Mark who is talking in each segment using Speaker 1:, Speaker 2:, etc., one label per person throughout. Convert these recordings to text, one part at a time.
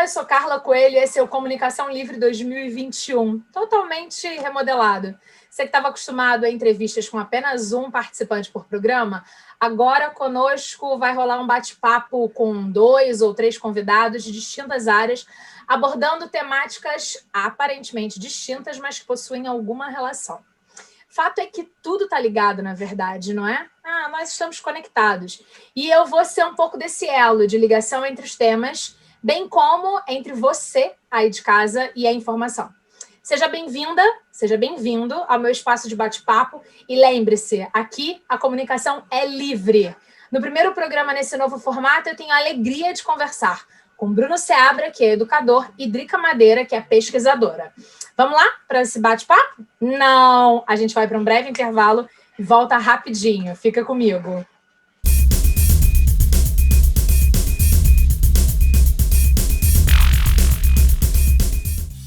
Speaker 1: eu sou Carla Coelho e esse é o Comunicação Livre 2021, totalmente remodelado. Você que estava acostumado a entrevistas com apenas um participante por programa, agora conosco vai rolar um bate-papo com 2 ou 3 convidados de distintas áreas, abordando temáticas aparentemente distintas, mas que possuem alguma relação. Fato é que tudo está ligado, na verdade, não é? Nós estamos conectados. E eu vou ser um pouco desse elo de ligação entre os temas, bem como entre você aí de casa e a informação. Seja bem-vinda, seja bem-vindo ao meu espaço de bate-papo e lembre-se, aqui a comunicação é livre. No primeiro programa nesse novo formato, eu tenho a alegria de conversar com Bruno Seabra, que é educador, e Drica Madeira, que é pesquisadora. Vamos lá para esse bate-papo? Não! A gente vai para um breve intervalo e volta rapidinho. Fica comigo.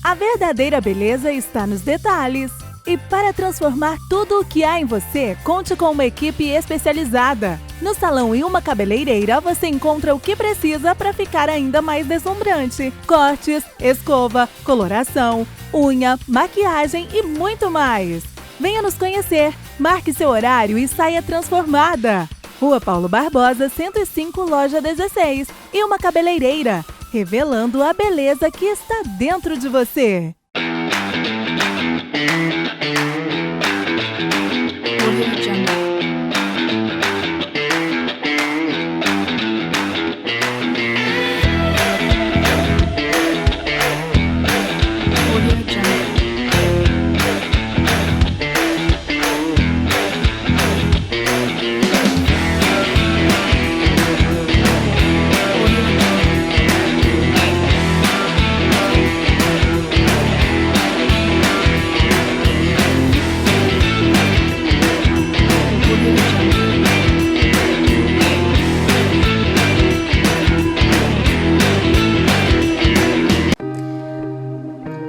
Speaker 2: A verdadeira beleza está nos detalhes. E para transformar tudo o que há em você, conte com uma equipe especializada. No Salão Ilma Cabeleireira, você encontra o que precisa para ficar ainda mais deslumbrante. Cortes, escova, coloração, unha, maquiagem e muito mais. Venha nos conhecer, marque seu horário e saia transformada. Rua Paulo Barbosa, 105, loja 16. Ilma Cabeleireira, revelando a beleza que está dentro de você.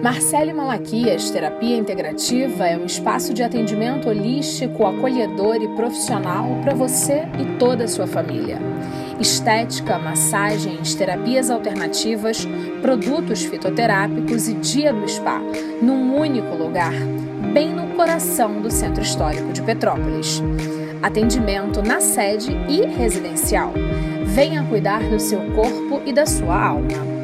Speaker 1: Marcele Malaquias Terapia Integrativa é um espaço de atendimento holístico, acolhedor e profissional para você e toda a sua família. Estética, massagens, terapias alternativas, produtos fitoterápicos e dia do spa, num único lugar, bem no coração do Centro Histórico de Petrópolis. Atendimento na sede e residencial. Venha cuidar do seu corpo e da sua alma.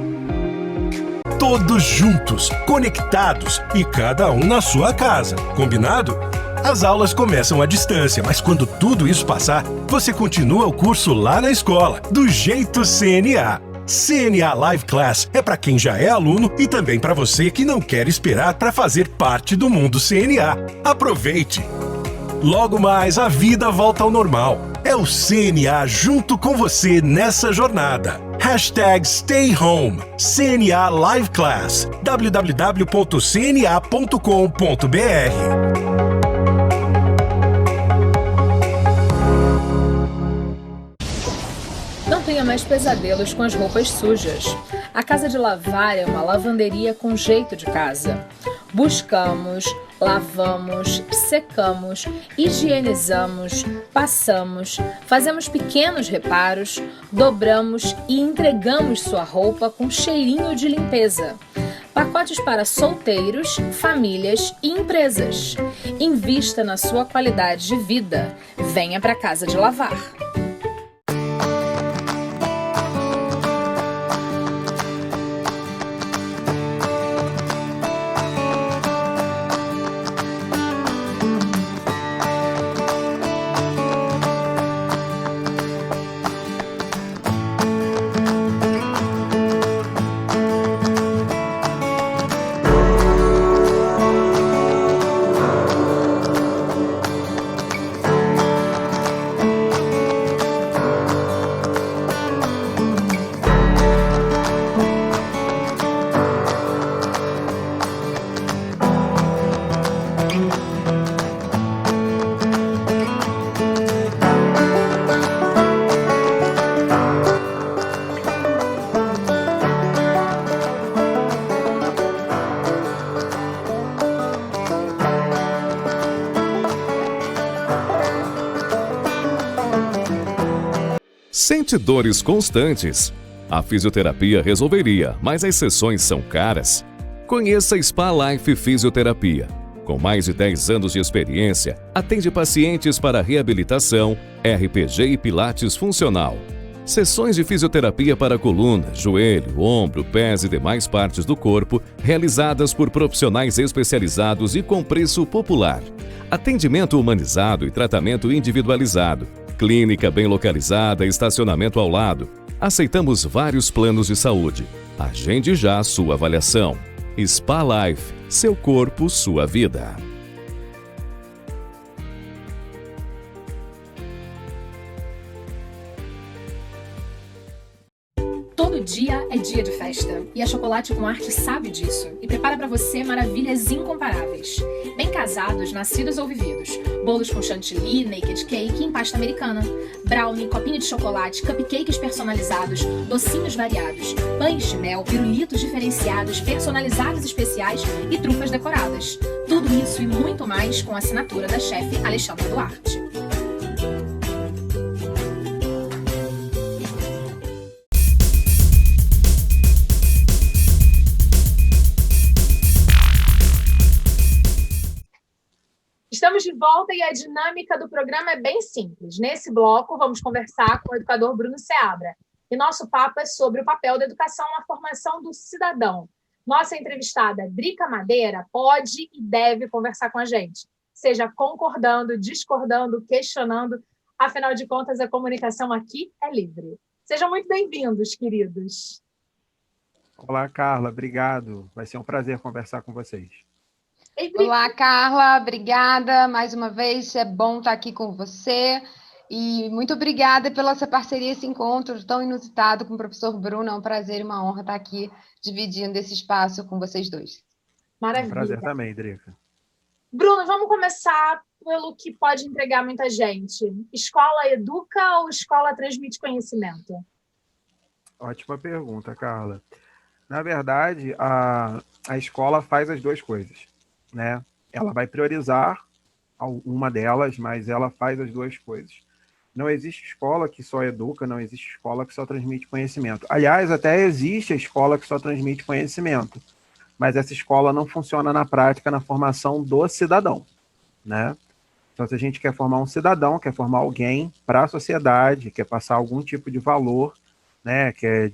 Speaker 3: Todos juntos, conectados e cada um na sua casa. Combinado? As aulas começam à distância, mas quando tudo isso passar, você continua o curso lá na escola, do jeito CNA. CNA Live Class é para quem já é aluno e também para você que não quer esperar para fazer parte do mundo CNA. Aproveite! Logo mais, a vida volta ao normal. É o CNA junto com você nessa jornada. #Stay Home. CNA Live Class. www.cna.com.br.
Speaker 1: Não tenha mais pesadelos com as roupas sujas. A Casa de Lavar é uma lavanderia com jeito de casa. Buscamos, lavamos, secamos, higienizamos, passamos, fazemos pequenos reparos, dobramos e entregamos sua roupa com cheirinho de limpeza. Pacotes para solteiros, famílias e empresas. Invista na sua qualidade de vida. Venha para a Casa de Lavar.
Speaker 4: Sente dores constantes? A fisioterapia resolveria, mas as sessões são caras. Conheça Spa Life Fisioterapia. Com mais de 10 anos de experiência, atende pacientes para reabilitação, RPG e pilates funcional. Sessões de fisioterapia para coluna, joelho, ombro, pés e demais partes do corpo, realizadas por profissionais especializados e com preço popular. Atendimento humanizado e tratamento individualizado. Clínica bem localizada e estacionamento ao lado. Aceitamos vários planos de saúde. Agende já a sua avaliação. Spa Life, seu corpo, sua vida.
Speaker 1: Todo dia é dia de festa. E a Chocolate com Arte sabe disso. E prepara para você maravilhas incomparáveis. Bem casados, nascidos ou vividos. Bolos com chantilly, naked cake e em pasta americana. Brownie, copinho de chocolate, cupcakes personalizados, docinhos variados. Pães de mel, pirulitos diferenciados, personalizados especiais e trufas decoradas. Tudo isso e muito mais com a assinatura da chefe Alexandra Duarte. Estamos de volta e a dinâmica do programa é bem simples. Nesse bloco, vamos conversar com o educador Bruno Seabra. E nosso papo é sobre o papel da educação na formação do cidadão. Nossa entrevistada, Drica Madeira, pode e deve conversar com a gente, seja concordando, discordando, questionando. Afinal de contas, a comunicação aqui é livre. Sejam muito bem-vindos, queridos.
Speaker 5: Olá, Carla. Obrigado. Vai ser um prazer conversar com vocês.
Speaker 6: Olá, Carla, obrigada mais uma vez, é bom estar aqui com você e muito obrigada pela essa parceria, esse encontro tão inusitado com o professor Bruno, é um prazer e uma honra estar aqui dividindo esse espaço com vocês dois.
Speaker 1: Maravilha.
Speaker 5: É um prazer também, Drica.
Speaker 1: Bruno, vamos começar pelo que pode entregar muita gente. Escola educa ou escola transmite conhecimento?
Speaker 5: Ótima pergunta, Carla. Na verdade, a escola faz as duas coisas, né? Ela vai priorizar uma delas, mas ela faz as duas coisas. Não existe escola que só educa, não existe escola que só transmite conhecimento. Aliás, até existe a escola que só transmite conhecimento, mas essa escola não funciona na prática na formação do cidadão, né? Então, se a gente quer formar um cidadão, quer formar alguém para a sociedade, quer passar algum tipo de valor, né? Quer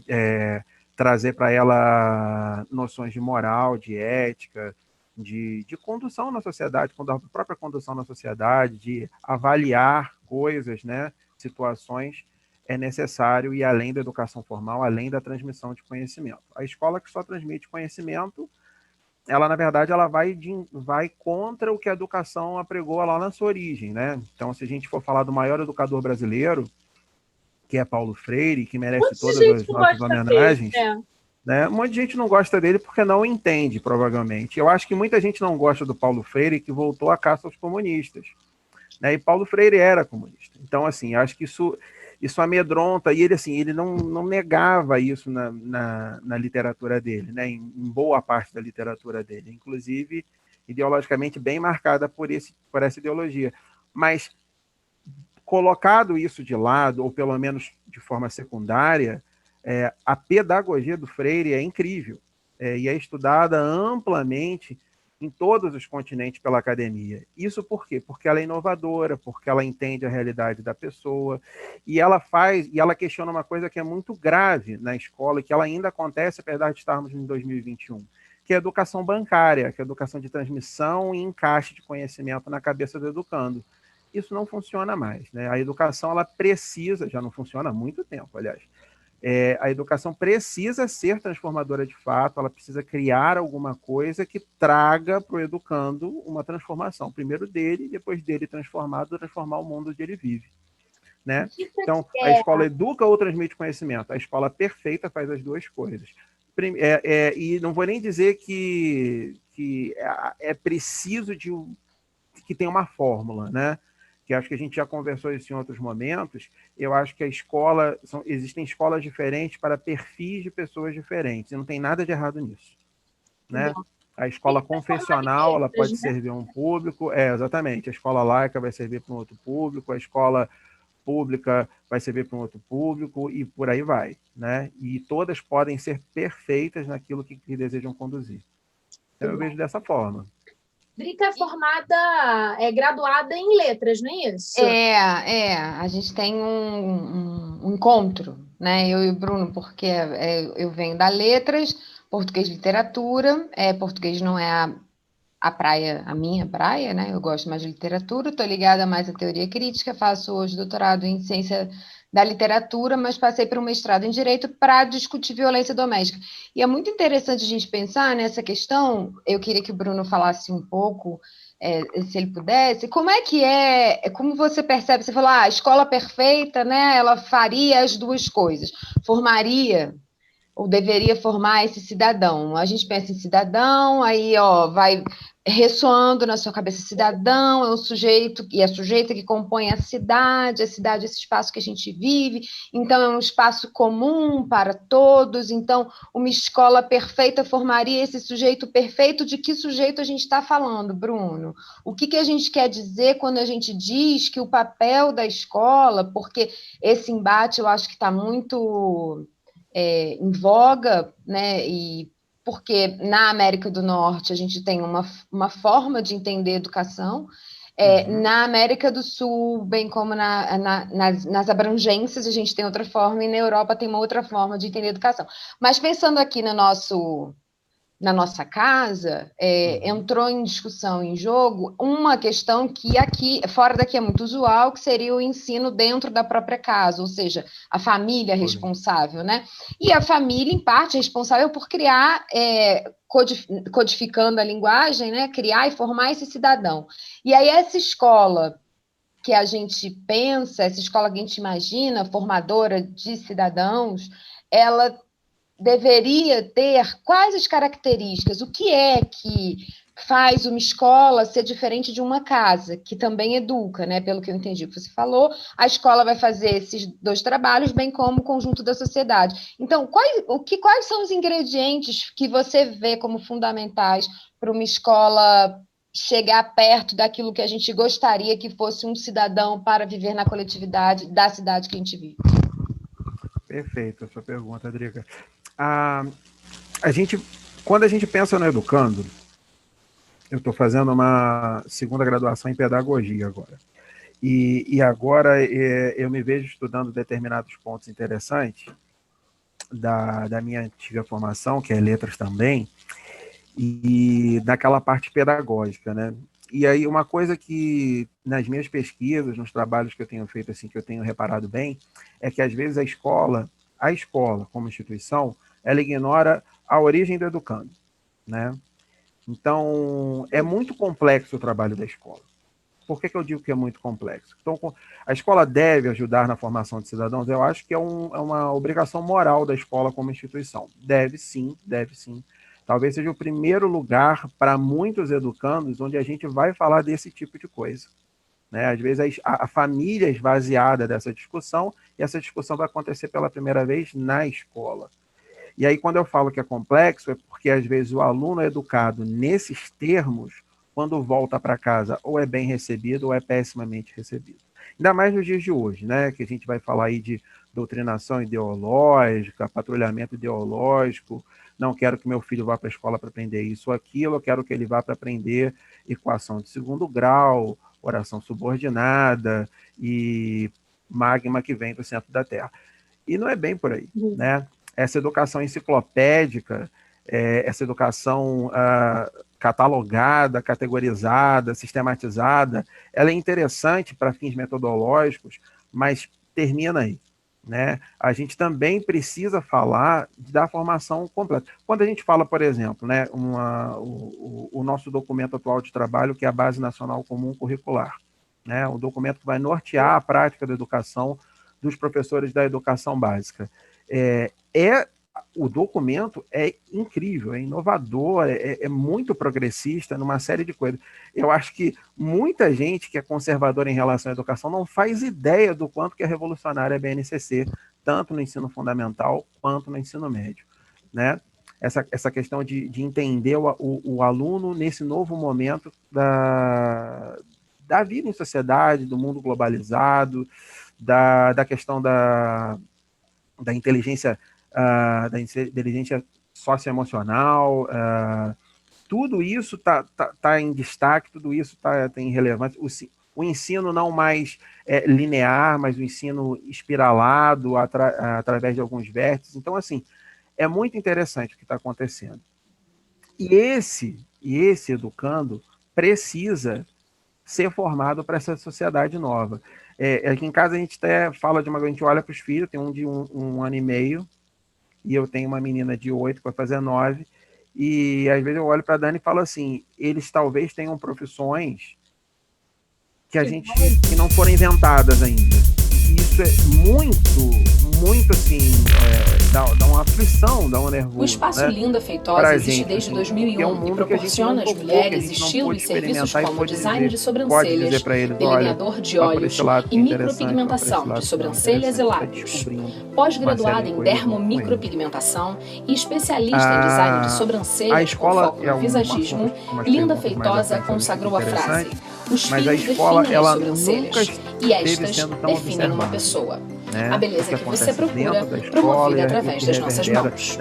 Speaker 5: trazer para ela noções de moral, de ética, de condução na sociedade, da própria condução na sociedade, de avaliar coisas, né, situações, é necessário ir além da educação formal, além da transmissão de conhecimento. A escola que só transmite conhecimento, ela, na verdade, ela vai contra o que a educação apregou lá na sua origem, né? Então, se a gente for falar do maior educador brasileiro, que é Paulo Freire, que merece todas as nossas homenagens, né? Um monte de gente não gosta dele porque não entende, provavelmente. Eu acho que muita gente não gosta do Paulo Freire, que voltou à caça aos comunistas, né? E Paulo Freire era comunista. Então, assim, acho que isso amedronta, e ele, assim, ele não negava isso na literatura dele, né? Em boa parte da literatura dele, inclusive ideologicamente bem marcada por essa ideologia. Mas, colocado isso de lado, ou pelo menos de forma secundária, a pedagogia do Freire é incrível, e é estudada amplamente em todos os continentes pela academia. Isso por quê? Porque ela é inovadora, porque ela entende a realidade da pessoa, e ela questiona uma coisa que é muito grave na escola, e que ela ainda acontece, apesar de estarmos em 2021, que é a educação bancária, que é a educação de transmissão e encaixe de conhecimento na cabeça do educando. Isso não funciona mais, né? A educação, ela precisa, já não funciona há muito tempo, aliás, a educação precisa ser transformadora de fato, ela precisa criar alguma coisa que traga para o educando uma transformação, primeiro dele, depois dele transformar o mundo onde ele vive, né? Então, a escola educa ou transmite conhecimento? A escola perfeita faz as duas coisas. E não vou nem dizer que é preciso que tenha uma fórmula, né? Que acho que a gente já conversou isso em outros momentos. Eu acho que existem escolas diferentes para perfis de pessoas diferentes, e não tem nada de errado nisso, né? A escola confessional, ela pode servir a um público, exatamente, a escola laica vai servir para um outro público, a escola pública vai servir para um outro público e por aí vai, né? E todas podem ser perfeitas naquilo que desejam conduzir. Então, eu vejo dessa forma.
Speaker 1: Drica é formada, é graduada em letras, não é isso?
Speaker 6: A gente tem um encontro, né? Eu e o Bruno, porque eu venho da letras, português e literatura, português não é a praia, a minha praia, né? Eu gosto mais de literatura, estou ligada mais à teoria crítica, faço hoje doutorado em ciência da literatura, mas passei por um mestrado em direito para discutir violência doméstica. E é muito interessante a gente pensar nessa questão. Eu queria que o Bruno falasse um pouco, se ele pudesse, como você percebe, você falou, a escola perfeita, né? Ela faria as duas coisas, formaria ou deveria formar esse cidadão. A gente pensa em cidadão, aí vai ressoando na sua cabeça, cidadão é um sujeito e a sujeita que compõe a cidade é esse espaço que a gente vive, então é um espaço comum para todos, então uma escola perfeita formaria esse sujeito perfeito. De que sujeito a gente está falando, Bruno? O que a gente quer dizer quando a gente diz que o papel da escola, porque esse embate eu acho que está muito em voga, né? E porque na América do Norte a gente tem uma forma de entender educação, na América do Sul, bem como nas abrangências, a gente tem outra forma, e na Europa tem uma outra forma de entender educação. Mas pensando aqui na nossa casa, entrou em discussão, em jogo, uma questão que aqui, fora daqui é muito usual, que seria o ensino dentro da própria casa, ou seja, a família responsável, né? E a família, em parte, é responsável por criar, codificando a linguagem, né? Criar e formar esse cidadão. E aí essa escola que a gente pensa, essa escola que a gente imagina, formadora de cidadãos, ela deveria ter quais as características, o que é que faz uma escola ser diferente de uma casa, que também educa, né? Pelo que eu entendi que você falou, a escola vai fazer esses dois trabalhos, bem como o conjunto da sociedade. Então, quais são os ingredientes que você vê como fundamentais para uma escola chegar perto daquilo que a gente gostaria que fosse um cidadão para viver na coletividade da cidade que a gente vive?
Speaker 5: Perfeito a sua pergunta, Drica. Quando a gente pensa no educando, eu estou fazendo uma segunda graduação em pedagogia agora. E agora eu me vejo estudando determinados pontos interessantes da minha antiga formação, que é letras também, e daquela parte pedagógica, né? E aí uma coisa que nas minhas pesquisas, nos trabalhos que eu tenho feito, assim, que eu tenho reparado bem, é que às vezes a escola como instituição, ela ignora a origem do educando, né? Então, é muito complexo o trabalho da escola. Por que eu digo que é muito complexo? Então, a escola deve ajudar na formação de cidadãos? Eu acho que é uma obrigação moral da escola como instituição. Deve sim, deve sim. Talvez seja o primeiro lugar para muitos educandos onde a gente vai falar desse tipo de coisa, né? Às vezes a família é esvaziada dessa discussão e essa discussão vai acontecer pela primeira vez na escola. E aí, quando eu falo que é complexo, é porque às vezes o aluno é educado nesses termos, quando volta para casa, ou é bem recebido ou é pessimamente recebido. Ainda mais nos dias de hoje, né? Que a gente vai falar aí de doutrinação ideológica, patrulhamento ideológico. Não quero que meu filho vá para a escola para aprender isso ou aquilo, eu quero que ele vá para aprender equação de segundo grau, oração subordinada e magma que vem do centro da Terra. E não é bem por aí, né? Essa educação enciclopédica, essa educação catalogada, categorizada, sistematizada, ela é interessante para fins metodológicos, mas termina aí, né? A gente também precisa falar da formação completa. Quando a gente fala, por exemplo, né, o nosso documento atual de trabalho, que é a Base Nacional Comum Curricular, né, o documento que vai nortear a prática da educação dos professores da educação básica. O documento é incrível, é inovador, é muito progressista numa série de coisas. Eu acho que muita gente que é conservadora em relação à educação não faz ideia do quanto que é revolucionária a BNCC, tanto no ensino fundamental quanto no ensino médio, né? Essa questão de entender o aluno nesse novo momento da vida em sociedade, do mundo globalizado, da questão da inteligência, da inteligência socioemocional, tudo isso tá em destaque, tudo isso tem relevância. O ensino não mais linear, mas o ensino espiralado através de alguns vértices. Então, assim, é muito interessante o que está acontecendo. E esse educando precisa ser formado para essa sociedade nova. Aqui em casa a gente até fala a gente olha para os filhos, tem um de um ano e meio, e eu tenho uma menina de 8 que vai fazer 9, e às vezes eu olho para a Dani e falo assim, eles talvez tenham profissões que não foram inventadas ainda. E isso é muito assim, dá uma aflição, dá um nervoso.
Speaker 7: O Espaço Linda Feitosa existe desde 2001 e proporciona às mulheres estilo e serviços como design de sobrancelhas, delineador de olhos e micropigmentação de sobrancelhas e lábios. Pós-graduada em dermomicropigmentação e especialista em design de sobrancelhas com foco no visagismo, Linda Feitosa consagrou a frase: os filhos definem as sobrancelhas e estas definem uma pessoa. A beleza que você procura, promovida através das nossas mãos.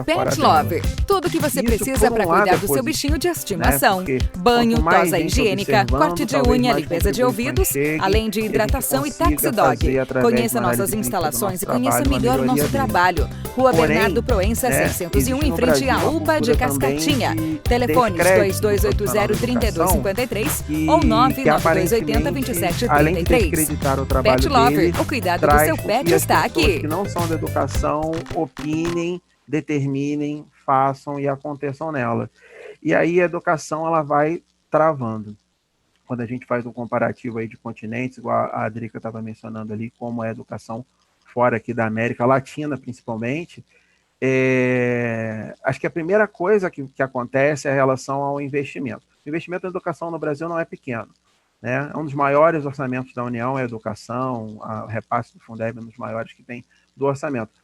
Speaker 8: Pet Love, tudo que você precisa para cuidar do seu bichinho de estimação. Banho, tosa higiênica, corte de unha, limpeza de ouvidos, além de hidratação e Taxi Dog. Conheça nossas instalações e conheça melhor o nosso trabalho. Rua Bernardo Proença, 601, em frente à UPA de Cascatinha. Telefones 2280-3253 ou 99280-2733. Pet Lover, o cuidado do seu pet está aqui.
Speaker 5: Que não são da educação, opinem, determinem, façam e aconteçam nela. E aí a educação ela vai travando. Quando a gente faz um comparativo aí de continentes, igual a Adrica estava mencionando ali, como é a educação fora aqui da América Latina, principalmente, acho que a primeira coisa que acontece é a relação ao investimento. O investimento na educação no Brasil não é pequeno. Né? É um dos maiores orçamentos da União, é a educação, o repasse do Fundeb é um dos maiores que tem do orçamento.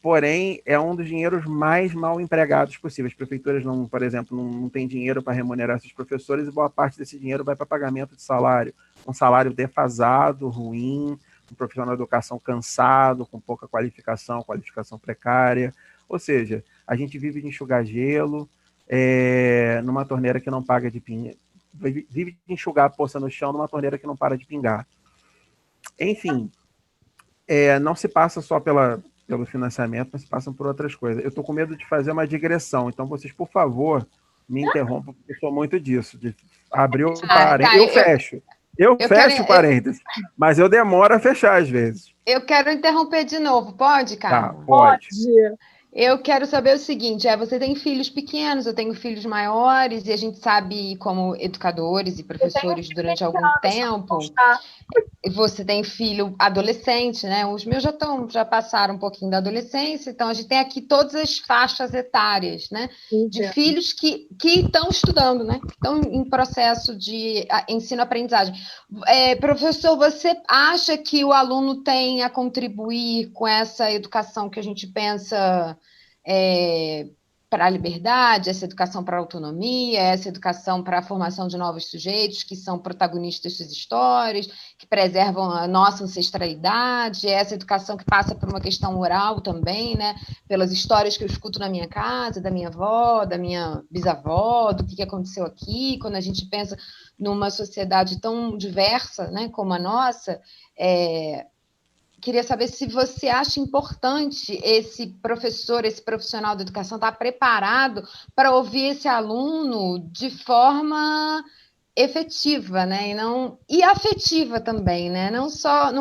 Speaker 5: Porém, é um dos dinheiros mais mal empregados possíveis. As prefeituras, por exemplo, não têm dinheiro para remunerar esses professores e boa parte desse dinheiro vai para pagamento de salário. Um salário defasado, ruim, um profissional da educação cansado, com pouca qualificação precária. Ou seja, a gente vive de enxugar gelo, numa torneira que não paga de pinga. Vive de enxugar a poça no chão numa torneira que não para de pingar. Enfim, não se passa só pelo financiamento, mas se passam por outras coisas. Eu estou com medo de fazer uma digressão, então vocês, por favor, me interrompam, porque eu sou muito disso. Abriu o parênteses, eu fecho. Eu fecho o parênteses, mas eu demoro a fechar às vezes.
Speaker 6: Eu quero interromper de novo, pode, Carla?
Speaker 5: Tá, pode.
Speaker 6: Eu quero saber o seguinte, você tem filhos pequenos, eu tenho filhos maiores, e a gente sabe, como educadores e professores durante algum tempo, você tem filho adolescente, né? Os meus já passaram um pouquinho da adolescência, então a gente tem aqui todas as faixas etárias, né? De filhos que estão estudando, né? Que estão em processo de ensino-aprendizagem. Professor, você acha que o aluno tem a contribuir com essa educação que a gente pensa para a liberdade, essa educação para a autonomia, essa educação para a formação de novos sujeitos que são protagonistas das histórias, que preservam a nossa ancestralidade, essa educação que passa por uma questão oral também, né? Pelas histórias que eu escuto na minha casa, da minha avó, da minha bisavó, do que aconteceu aqui, quando a gente pensa numa sociedade tão diversa, né, como a nossa. Queria saber se você acha importante esse professor, esse profissional da educação estar preparado para ouvir esse aluno de forma efetiva, né? E afetiva também, né? Não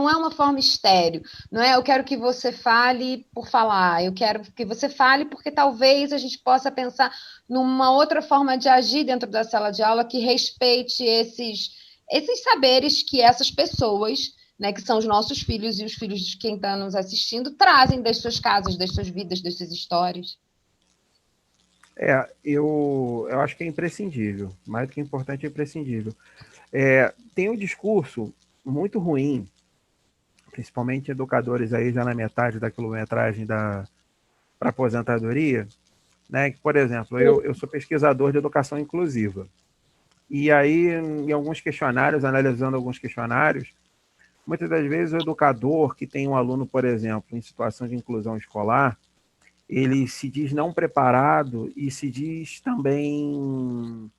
Speaker 6: é uma forma estéril, não é eu quero que você fale por falar, eu quero que você fale porque talvez a gente possa pensar numa outra forma de agir dentro da sala de aula que respeite esses saberes que essas pessoas, né, que são os nossos filhos e os filhos de quem está nos assistindo, trazem das suas casas, das suas vidas, das suas histórias.
Speaker 5: Eu acho que é imprescindível, mais do que importante, é imprescindível. Tem um discurso muito ruim, principalmente educadores aí já na metade da quilometragem para aposentadoria, né, que, por exemplo, eu sou pesquisador de educação inclusiva, e aí, em alguns questionários, analisando alguns questionários, muitas das vezes o educador que tem um aluno, por exemplo, em situação de inclusão escolar, ele se diz não preparado e se diz também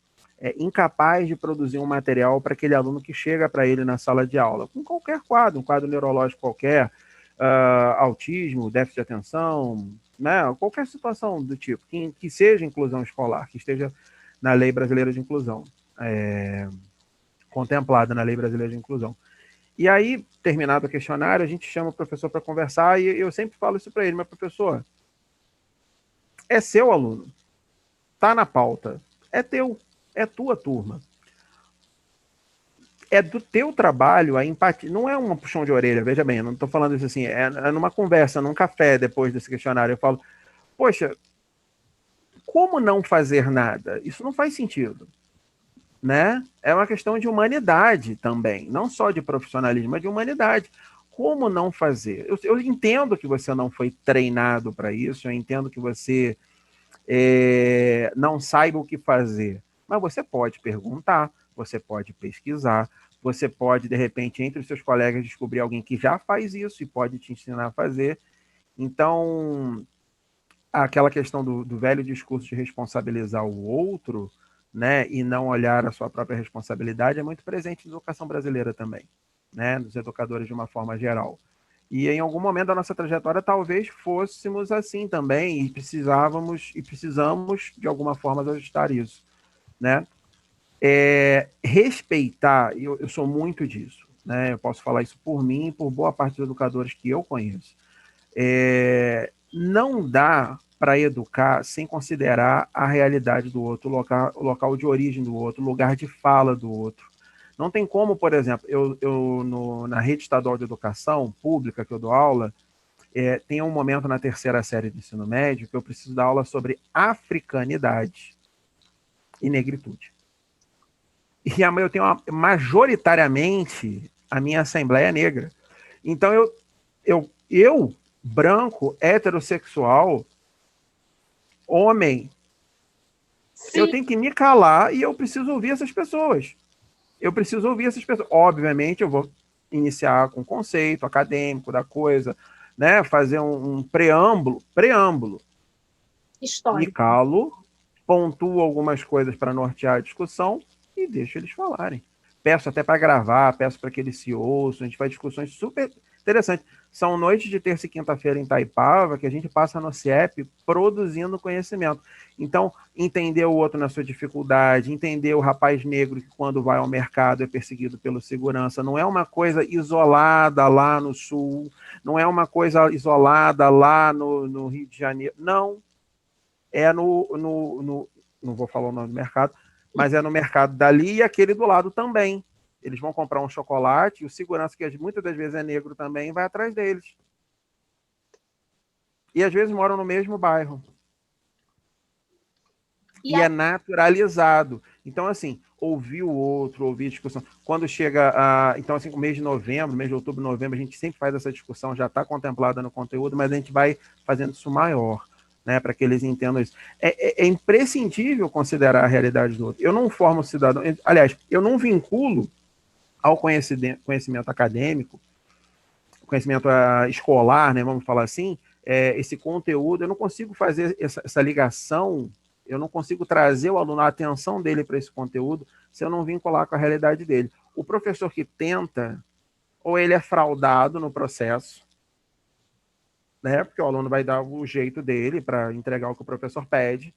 Speaker 5: incapaz de produzir um material para aquele aluno que chega para ele na sala de aula, com qualquer quadro, um quadro neurológico qualquer, autismo, déficit de atenção, né, qualquer situação do tipo, que seja inclusão escolar, que esteja na Lei Brasileira de Inclusão, contemplada na Lei Brasileira de Inclusão. E aí, terminado o questionário, a gente chama o professor para conversar e eu sempre falo isso para ele, mas professor, é seu aluno, está na pauta, é teu, é tua turma. É do teu trabalho a empatia, não é um puxão de orelha, veja bem, eu não estou falando isso assim, é numa conversa, num café depois desse questionário, eu falo, poxa, como não fazer nada? Isso não faz sentido, né? É uma questão de humanidade também, não só de profissionalismo, mas de humanidade. Como não fazer? Eu entendo que você não foi treinado para isso, eu entendo que você não saiba o que fazer, mas você pode perguntar, você pode pesquisar, você pode, de repente, entre os seus colegas, descobrir alguém que já faz isso e pode te ensinar a fazer. Então, aquela questão do velho discurso de responsabilizar o outro, né, e não olhar a sua própria responsabilidade é muito presente na educação brasileira também, né, dos educadores de uma forma geral. E em algum momento da nossa trajetória talvez fôssemos assim também e precisamos de alguma forma ajustar isso, né? Respeitar, eu sou muito disso, né? Eu posso falar isso por mim e por boa parte dos educadores que eu conheço. Não dá para educar sem considerar a realidade do outro, o local de origem do outro, o lugar de fala do outro. Não tem como, por exemplo, na rede estadual de educação pública que eu dou aula, tem um momento na terceira série do ensino médio que eu preciso dar aula sobre africanidade e negritude. E eu tenho majoritariamente a minha assembleia negra. Então eu branco, heterossexual, homem, sim, eu tenho que me calar e eu preciso ouvir essas pessoas. Obviamente, eu vou iniciar com o conceito acadêmico da coisa, né? Fazer um preâmbulo.
Speaker 1: Histórico.
Speaker 5: Me calo, pontuo algumas coisas para nortear a discussão e deixo eles falarem. Peço até para gravar, peço para que eles se ouçam, a gente faz discussões super interessantes. São noites de terça e quinta-feira em Itaipava que a gente passa no CIEP produzindo conhecimento. Então, entender o outro na sua dificuldade, entender o rapaz negro que quando vai ao mercado é perseguido pelo segurança, não é uma coisa isolada lá no Sul, não é uma coisa isolada lá no Rio de Janeiro, não. É não vou falar o nome do mercado, mas é no mercado dali e aquele do lado também. Eles vão comprar um chocolate e o segurança, que muitas das vezes é negro também, vai atrás deles. E às vezes moram no mesmo bairro. E é naturalizado. Então, assim, ouvir o outro, ouvir a discussão. Quando chega então, assim, o mês de novembro, mês de outubro, novembro, a gente sempre faz essa discussão, já está contemplada no conteúdo, mas a gente vai fazendo isso maior, né, para que eles entendam isso. É imprescindível considerar a realidade do outro. Eu não formo cidadão, aliás, eu não vinculo ao conhecimento acadêmico, conhecimento escolar, né, vamos falar assim, esse conteúdo, eu não consigo fazer essa ligação, eu não consigo trazer o aluno, a atenção dele para esse conteúdo, se eu não vincular com a realidade dele. O professor que tenta, ou ele é fraudado no processo, né, porque o aluno vai dar o jeito dele para entregar o que o professor pede,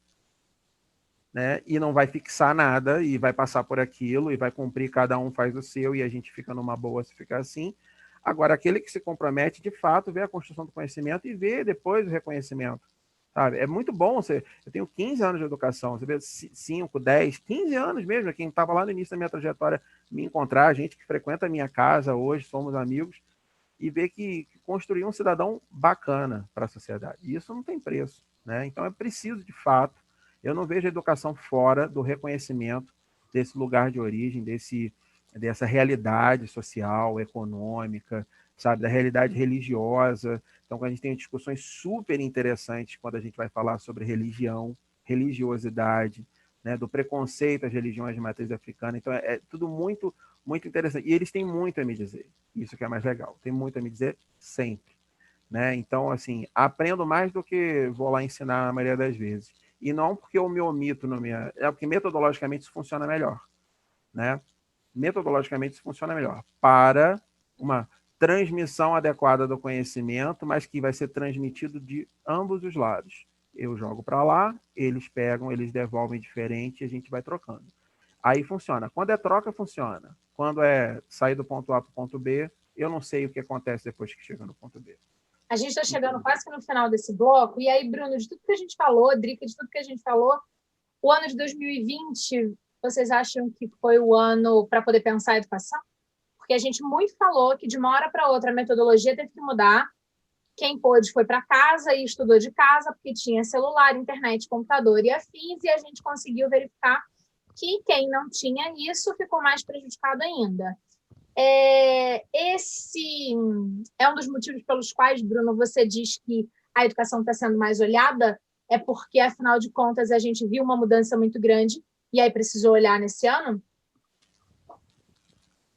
Speaker 5: né, e não vai fixar nada, e vai passar por aquilo, e vai cumprir, cada um faz o seu, e a gente fica numa boa se ficar assim. Agora, aquele que se compromete, de fato, vê a construção do conhecimento e vê depois o reconhecimento, sabe? É muito bom, eu tenho 15 anos de educação, você vê 5, 10, 15 anos mesmo, quem estava lá no início da minha trajetória, me encontrar, gente que frequenta a minha casa hoje, somos amigos, e ver que construir um cidadão bacana para a sociedade. E isso não tem preço, né? Então, é preciso, de fato, eu não vejo a educação fora do reconhecimento desse lugar de origem, dessa realidade social, econômica, sabe, da realidade religiosa. Então, a gente tem discussões super interessantes quando a gente vai falar sobre religião, religiosidade, né, do preconceito às religiões de matriz africana. Então, é tudo muito, muito interessante. E eles têm muito a me dizer. Isso que é mais legal. Tem muito a me dizer sempre. Né? Então, assim, aprendo mais do que vou lá ensinar a maioria das vezes. E não porque eu me omito no minha... É porque metodologicamente isso funciona melhor. Né? Metodologicamente isso funciona melhor. Para uma transmissão adequada do conhecimento, mas que vai ser transmitido de ambos os lados. Eu jogo para lá, eles pegam, eles devolvem diferente, a gente vai trocando. Aí funciona. Quando é troca, funciona. Quando é sair do ponto A para o ponto B, eu não sei o que acontece depois que chega no ponto B.
Speaker 1: A gente está chegando quase que no final desse bloco. E aí, Bruno, de tudo que a gente falou, Drica, de tudo que a gente falou, o ano de 2020, vocês acham que foi o ano para poder pensar a educação? Porque a gente muito falou que de uma hora para outra a metodologia teve que mudar. Quem pôde foi para casa e estudou de casa, porque tinha celular, internet, computador e afins, e a gente conseguiu verificar que quem não tinha isso ficou mais prejudicado ainda. Esse é um dos motivos pelos quais, Bruno, você diz que a educação está sendo mais olhada, é porque, afinal de contas, a gente viu uma mudança muito grande e aí precisou olhar nesse ano?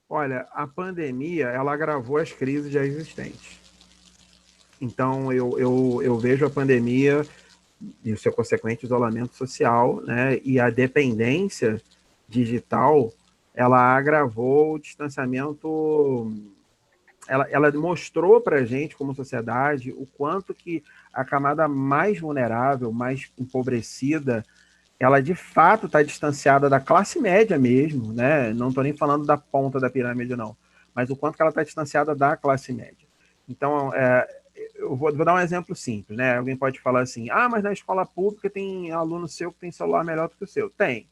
Speaker 5: Olha, a pandemia, ela agravou as crises já existentes. Então, eu vejo a pandemia e o seu consequente isolamento social, né, e a dependência digital, ela agravou o distanciamento, ela mostrou para a gente, como sociedade, o quanto que a camada mais vulnerável, mais empobrecida, ela de fato está distanciada da classe média mesmo, né? Não estou nem falando da ponta da pirâmide, não, mas o quanto que ela está distanciada da classe média. Então, eu vou dar um exemplo simples, né? Alguém pode falar assim, mas na escola pública tem aluno seu que tem celular melhor do que o seu. Tem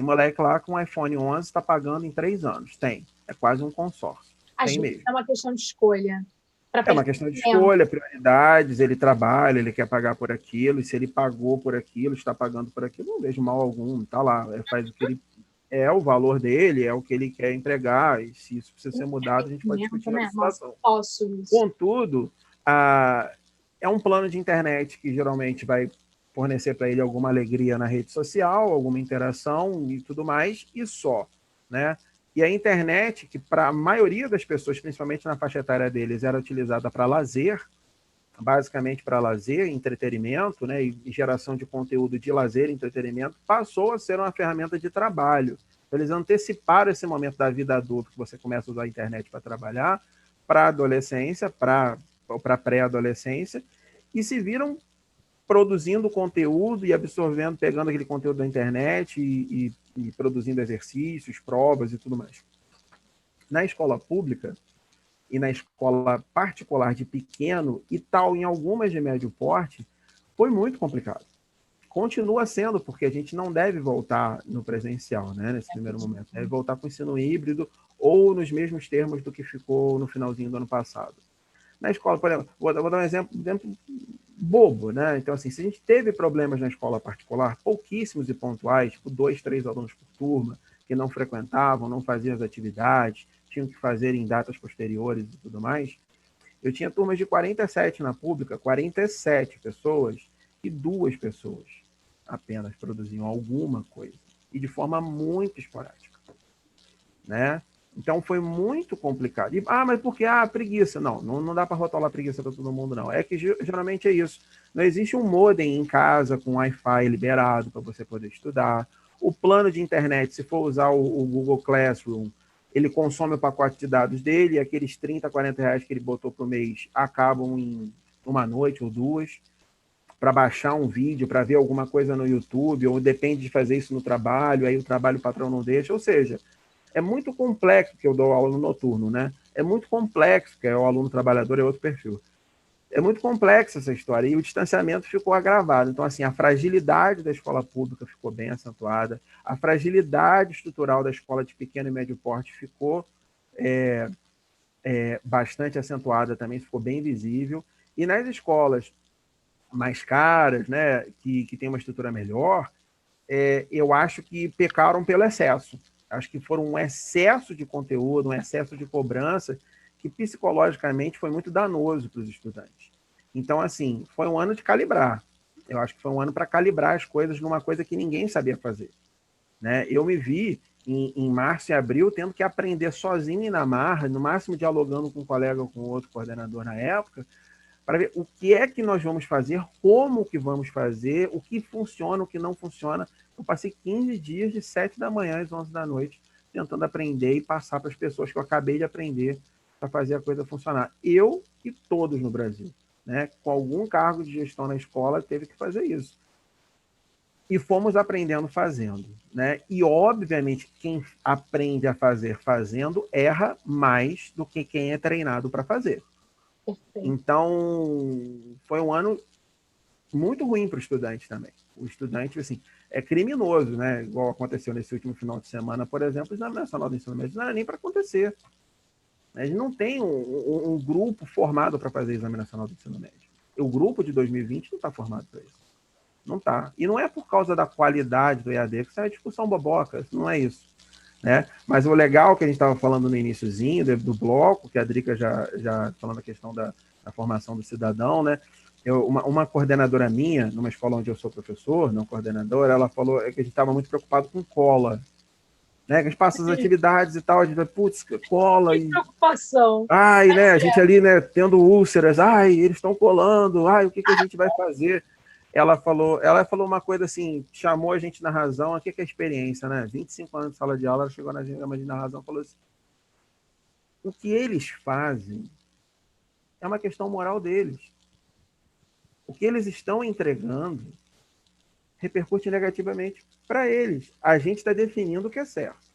Speaker 5: moleque lá com um iPhone 11 está pagando em 3 anos. É quase um consórcio. Tem mesmo.
Speaker 1: É uma questão de escolha.
Speaker 5: É uma questão de escolha, prioridades, ele trabalha, ele quer pagar por aquilo, e se ele pagou por aquilo, está pagando por aquilo, não vejo mal algum, tá lá, faz o que ele o valor dele, é o que ele quer empregar, e se isso precisa ser mudado, a gente pode discutir a situação. Contudo, é um plano de internet que geralmente vai fornecer para ele alguma alegria na rede social, alguma interação e tudo mais, e só, né? E a internet, que para a maioria das pessoas, principalmente na faixa etária deles, era utilizada para lazer, basicamente para lazer, entretenimento, né, e geração de conteúdo de lazer e entretenimento, passou a ser uma ferramenta de trabalho. Eles anteciparam esse momento da vida adulta, que você começa a usar a internet para trabalhar, para a adolescência, para a pré-adolescência, e se viram produzindo conteúdo e absorvendo, pegando aquele conteúdo da internet e produzindo exercícios, provas e tudo mais. Na escola pública e na escola particular de pequeno e tal, em algumas de médio porte, foi muito complicado. Continua sendo, porque a gente não deve voltar no presencial, né, nesse primeiro momento. Deve voltar com o ensino híbrido ou nos mesmos termos do que ficou no finalzinho do ano passado. Na escola, por exemplo, vou dar um exemplo bobo, né? Então, assim, se a gente teve problemas na escola particular, pouquíssimos e pontuais, tipo 2, 3 alunos por turma, que não frequentavam, não faziam as atividades, tinham que fazer em datas posteriores e tudo mais, eu tinha turmas de 47 na pública, 47 pessoas, e 2 pessoas apenas produziam alguma coisa, e de forma muito esporádica, né? Então foi muito complicado. Mas por que? Preguiça. Não dá para rotular preguiça para todo mundo, não. É que geralmente é isso. Não existe um modem em casa com Wi-Fi liberado para você poder estudar. O plano de internet, se for usar o Google Classroom, ele consome o pacote de dados dele, e aqueles 30, 40 reais que ele botou por mês acabam em uma noite ou 2, para baixar um vídeo, para ver alguma coisa no YouTube, ou depende de fazer isso no trabalho, aí o trabalho o patrão não deixa. Ou seja, é muito complexo, que eu dou aula no noturno, né? É muito complexo, que é o aluno trabalhador, é outro perfil. É muito complexa essa história, e o distanciamento ficou agravado. Então, assim, a fragilidade da escola pública ficou bem acentuada, a fragilidade estrutural da escola de pequeno e médio porte ficou bastante acentuada também, ficou bem visível. E nas escolas mais caras, né, que tem uma estrutura melhor, eu acho que pecaram pelo excesso. Acho que foram um excesso de conteúdo, um excesso de cobrança, que psicologicamente foi muito danoso para os estudantes. Então, assim, foi um ano de calibrar. Eu acho que foi um ano para calibrar as coisas numa coisa que ninguém sabia fazer, né? Eu me vi em março e abril tendo que aprender sozinho e na marra, no máximo dialogando com um colega ou com outro coordenador na época, para ver o que é que nós vamos fazer, como que vamos fazer, o que funciona, o que não funciona. Eu passei 15 dias de 7 da manhã às 11 da noite tentando aprender e passar para as pessoas que eu acabei de aprender para fazer a coisa funcionar. Eu e todos no Brasil, né, com algum cargo de gestão na escola, teve que fazer isso. E fomos aprendendo fazendo, né? E, obviamente, quem aprende a fazer fazendo erra mais do que quem é treinado para fazer. Perfeito. Então, foi um ano muito ruim para o estudante também. O estudante, assim, é criminoso, né? Igual aconteceu nesse último final de semana, por exemplo, o Exame Nacional do Ensino Médio não era nem para acontecer. A gente não tem um grupo formado para fazer Exame Nacional do Ensino Médio. O grupo de 2020 não está formado para isso. Não está. E não é por causa da qualidade do EAD, que isso é uma discussão boboca, não é isso, né? Mas o legal que a gente estava falando no iniciozinho do bloco, que a Drica já falando a questão da formação do cidadão, né? Uma coordenadora minha, numa escola onde eu sou professor, não coordenadora, ela falou que a gente estava muito preocupado com cola, né? Que a gente passa as atividades e tal, a gente vai, putz, cola.
Speaker 1: Que preocupação.
Speaker 5: Ai, né? A gente ali, né, tendo úlceras, ai, eles estão colando, ai, o que a gente vai fazer? Ela falou uma coisa assim, chamou a gente na razão, o que é a experiência, né? 25 anos de sala de aula, ela chegou na gente na razão e falou assim, o que eles fazem é uma questão moral deles. O que eles estão entregando repercute negativamente para eles. A gente está definindo o que é certo.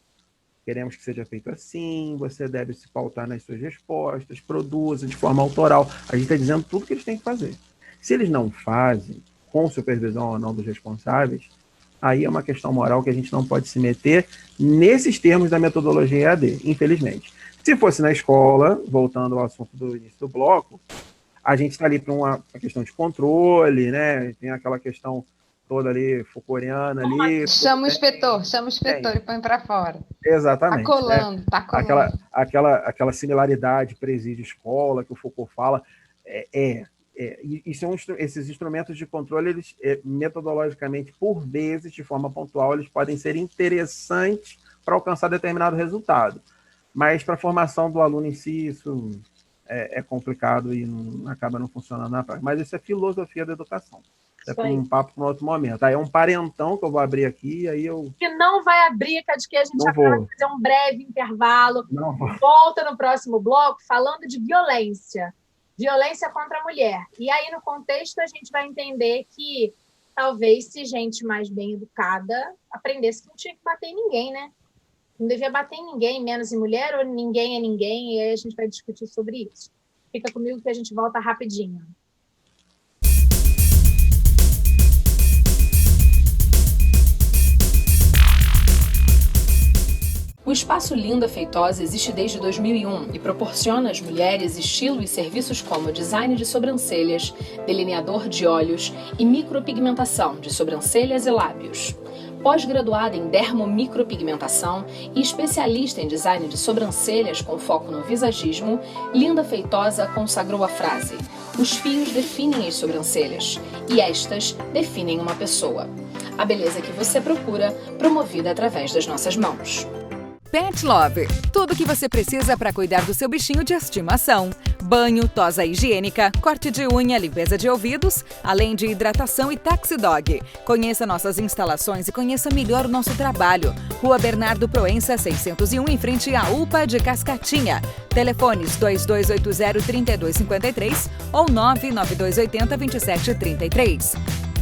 Speaker 5: Queremos que seja feito assim, você deve se pautar nas suas respostas, produza de forma autoral. A gente está dizendo tudo que eles têm que fazer. Se eles não fazem, com supervisão ou não dos responsáveis, aí é uma questão moral que a gente não pode se meter nesses termos da metodologia EAD, infelizmente. Se fosse na escola, voltando ao assunto do início do bloco, a gente está ali para uma questão de controle, né? Tem aquela questão toda ali, Foucaultiana ali.
Speaker 6: Chama o inspetor e põe para fora.
Speaker 5: Exatamente.
Speaker 6: Tá colando, né? Tá colando.
Speaker 5: Aquela similaridade presídio-escola que o Foucault fala, e esses instrumentos de controle, eles, metodologicamente, por vezes, de forma pontual, eles podem ser interessantes para alcançar determinado resultado. Mas para a formação do aluno em si, isso é complicado e acaba não funcionando na prática. Mas isso é filosofia da educação. É para um papo para um outro momento. Aí é um parentão que eu vou abrir aqui, e aí eu...
Speaker 1: Que não vai abrir, que a gente vai fazer um breve intervalo. Volta no próximo bloco falando de violência. Violência contra a mulher. E aí, no contexto, a gente vai entender que talvez, se gente mais bem educada aprendesse que não tinha que bater em ninguém, né? Não devia bater em ninguém, menos em mulher, ou ninguém é ninguém, e aí a gente vai discutir sobre isso. Fica comigo que a gente volta rapidinho.
Speaker 7: O Espaço Linda Feitosa existe desde 2001 e proporciona às mulheres estilo e serviços como design de sobrancelhas, delineador de olhos e micropigmentação de sobrancelhas e lábios. Pós-graduada em dermomicropigmentação e especialista em design de sobrancelhas com foco no visagismo, Linda Feitosa consagrou a frase: os fios definem as sobrancelhas e estas definem uma pessoa. A beleza que você procura, promovida através das nossas mãos.
Speaker 8: Pet Love, tudo o que você precisa para cuidar do seu bichinho de estimação. Banho, tosa higiênica, corte de unha, limpeza de ouvidos, além de hidratação e Taxi Dog. Conheça nossas instalações e conheça melhor o nosso trabalho. Rua Bernardo Proença, 601, em frente à UPA de Cascatinha. Telefones 2280-3253 ou 99280-2733.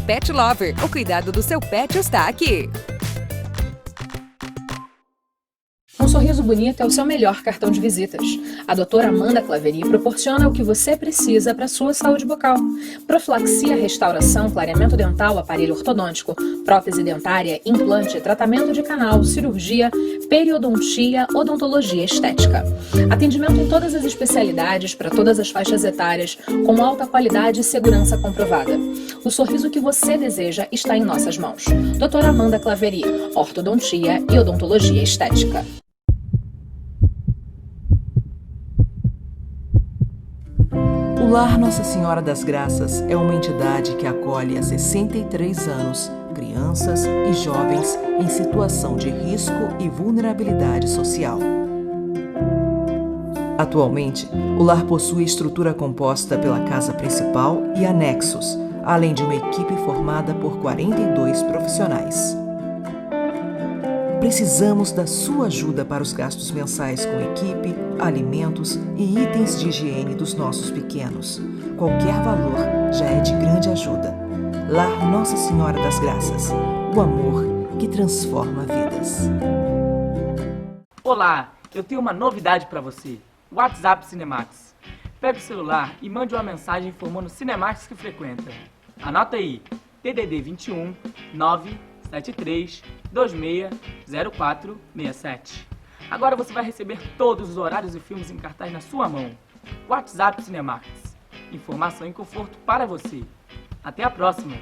Speaker 8: Pet Lover, o cuidado do seu pet está aqui.
Speaker 7: Um sorriso bonito é o seu melhor cartão de visitas. A doutora Amanda Claveri proporciona o que você precisa para a sua saúde bucal. Profilaxia, restauração, clareamento dental, aparelho ortodôntico, prótese dentária, implante, tratamento de canal, cirurgia, periodontia, odontologia estética. Atendimento em todas as especialidades, para todas as faixas etárias, com alta qualidade e segurança comprovada. O sorriso que você deseja está em nossas mãos. Doutora Amanda Claveri, ortodontia e odontologia estética.
Speaker 2: O
Speaker 9: Lar Nossa Senhora das Graças é uma entidade que acolhe há 63 anos crianças e jovens em situação de risco e vulnerabilidade social. Atualmente, o lar possui estrutura composta pela casa principal e anexos, além de uma equipe formada por 42 profissionais. Precisamos da sua ajuda para os gastos mensais com equipe, alimentos e itens de higiene dos nossos pequenos. Qualquer valor já é de grande ajuda. Lar Nossa Senhora das Graças, o amor que transforma vidas.
Speaker 10: Olá, eu tenho uma novidade para você. WhatsApp Cinemax. Pegue o celular e mande uma mensagem informando o Cinemax que frequenta. Anota aí, DDD 21 973 26 0467. Agora você vai receber todos os horários e filmes em cartaz na sua mão. WhatsApp Cinemax. Informação e conforto para você. Até a próxima!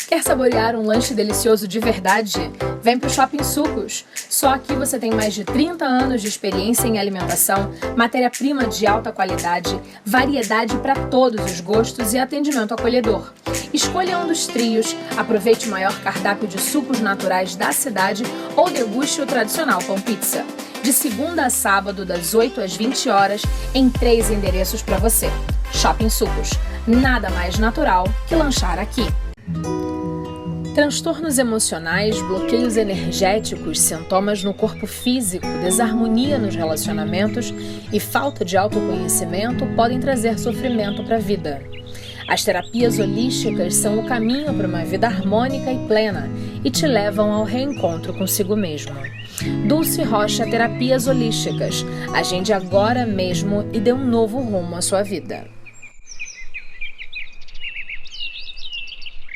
Speaker 7: Quer saborear um lanche delicioso de verdade? Vem pro Shopping Sucos. Só aqui você tem mais de 30 anos de experiência em alimentação, matéria-prima de alta qualidade, variedade para todos os gostos e atendimento acolhedor. Escolha um dos trios, aproveite o maior cardápio de sucos naturais da cidade ou deguste o tradicional pão pizza. De segunda a sábado, das 8 às 20 horas, em 3 endereços para você. Shopping Sucos. Nada mais natural que lanchar aqui. Transtornos emocionais, bloqueios energéticos, sintomas no corpo físico, desarmonia nos relacionamentos e falta de autoconhecimento podem trazer sofrimento para a vida. As terapias holísticas são o caminho para uma vida harmônica e plena e te levam ao reencontro consigo mesmo. Dulce Rocha Terapias Holísticas. Agende agora mesmo e dê um novo rumo à sua vida.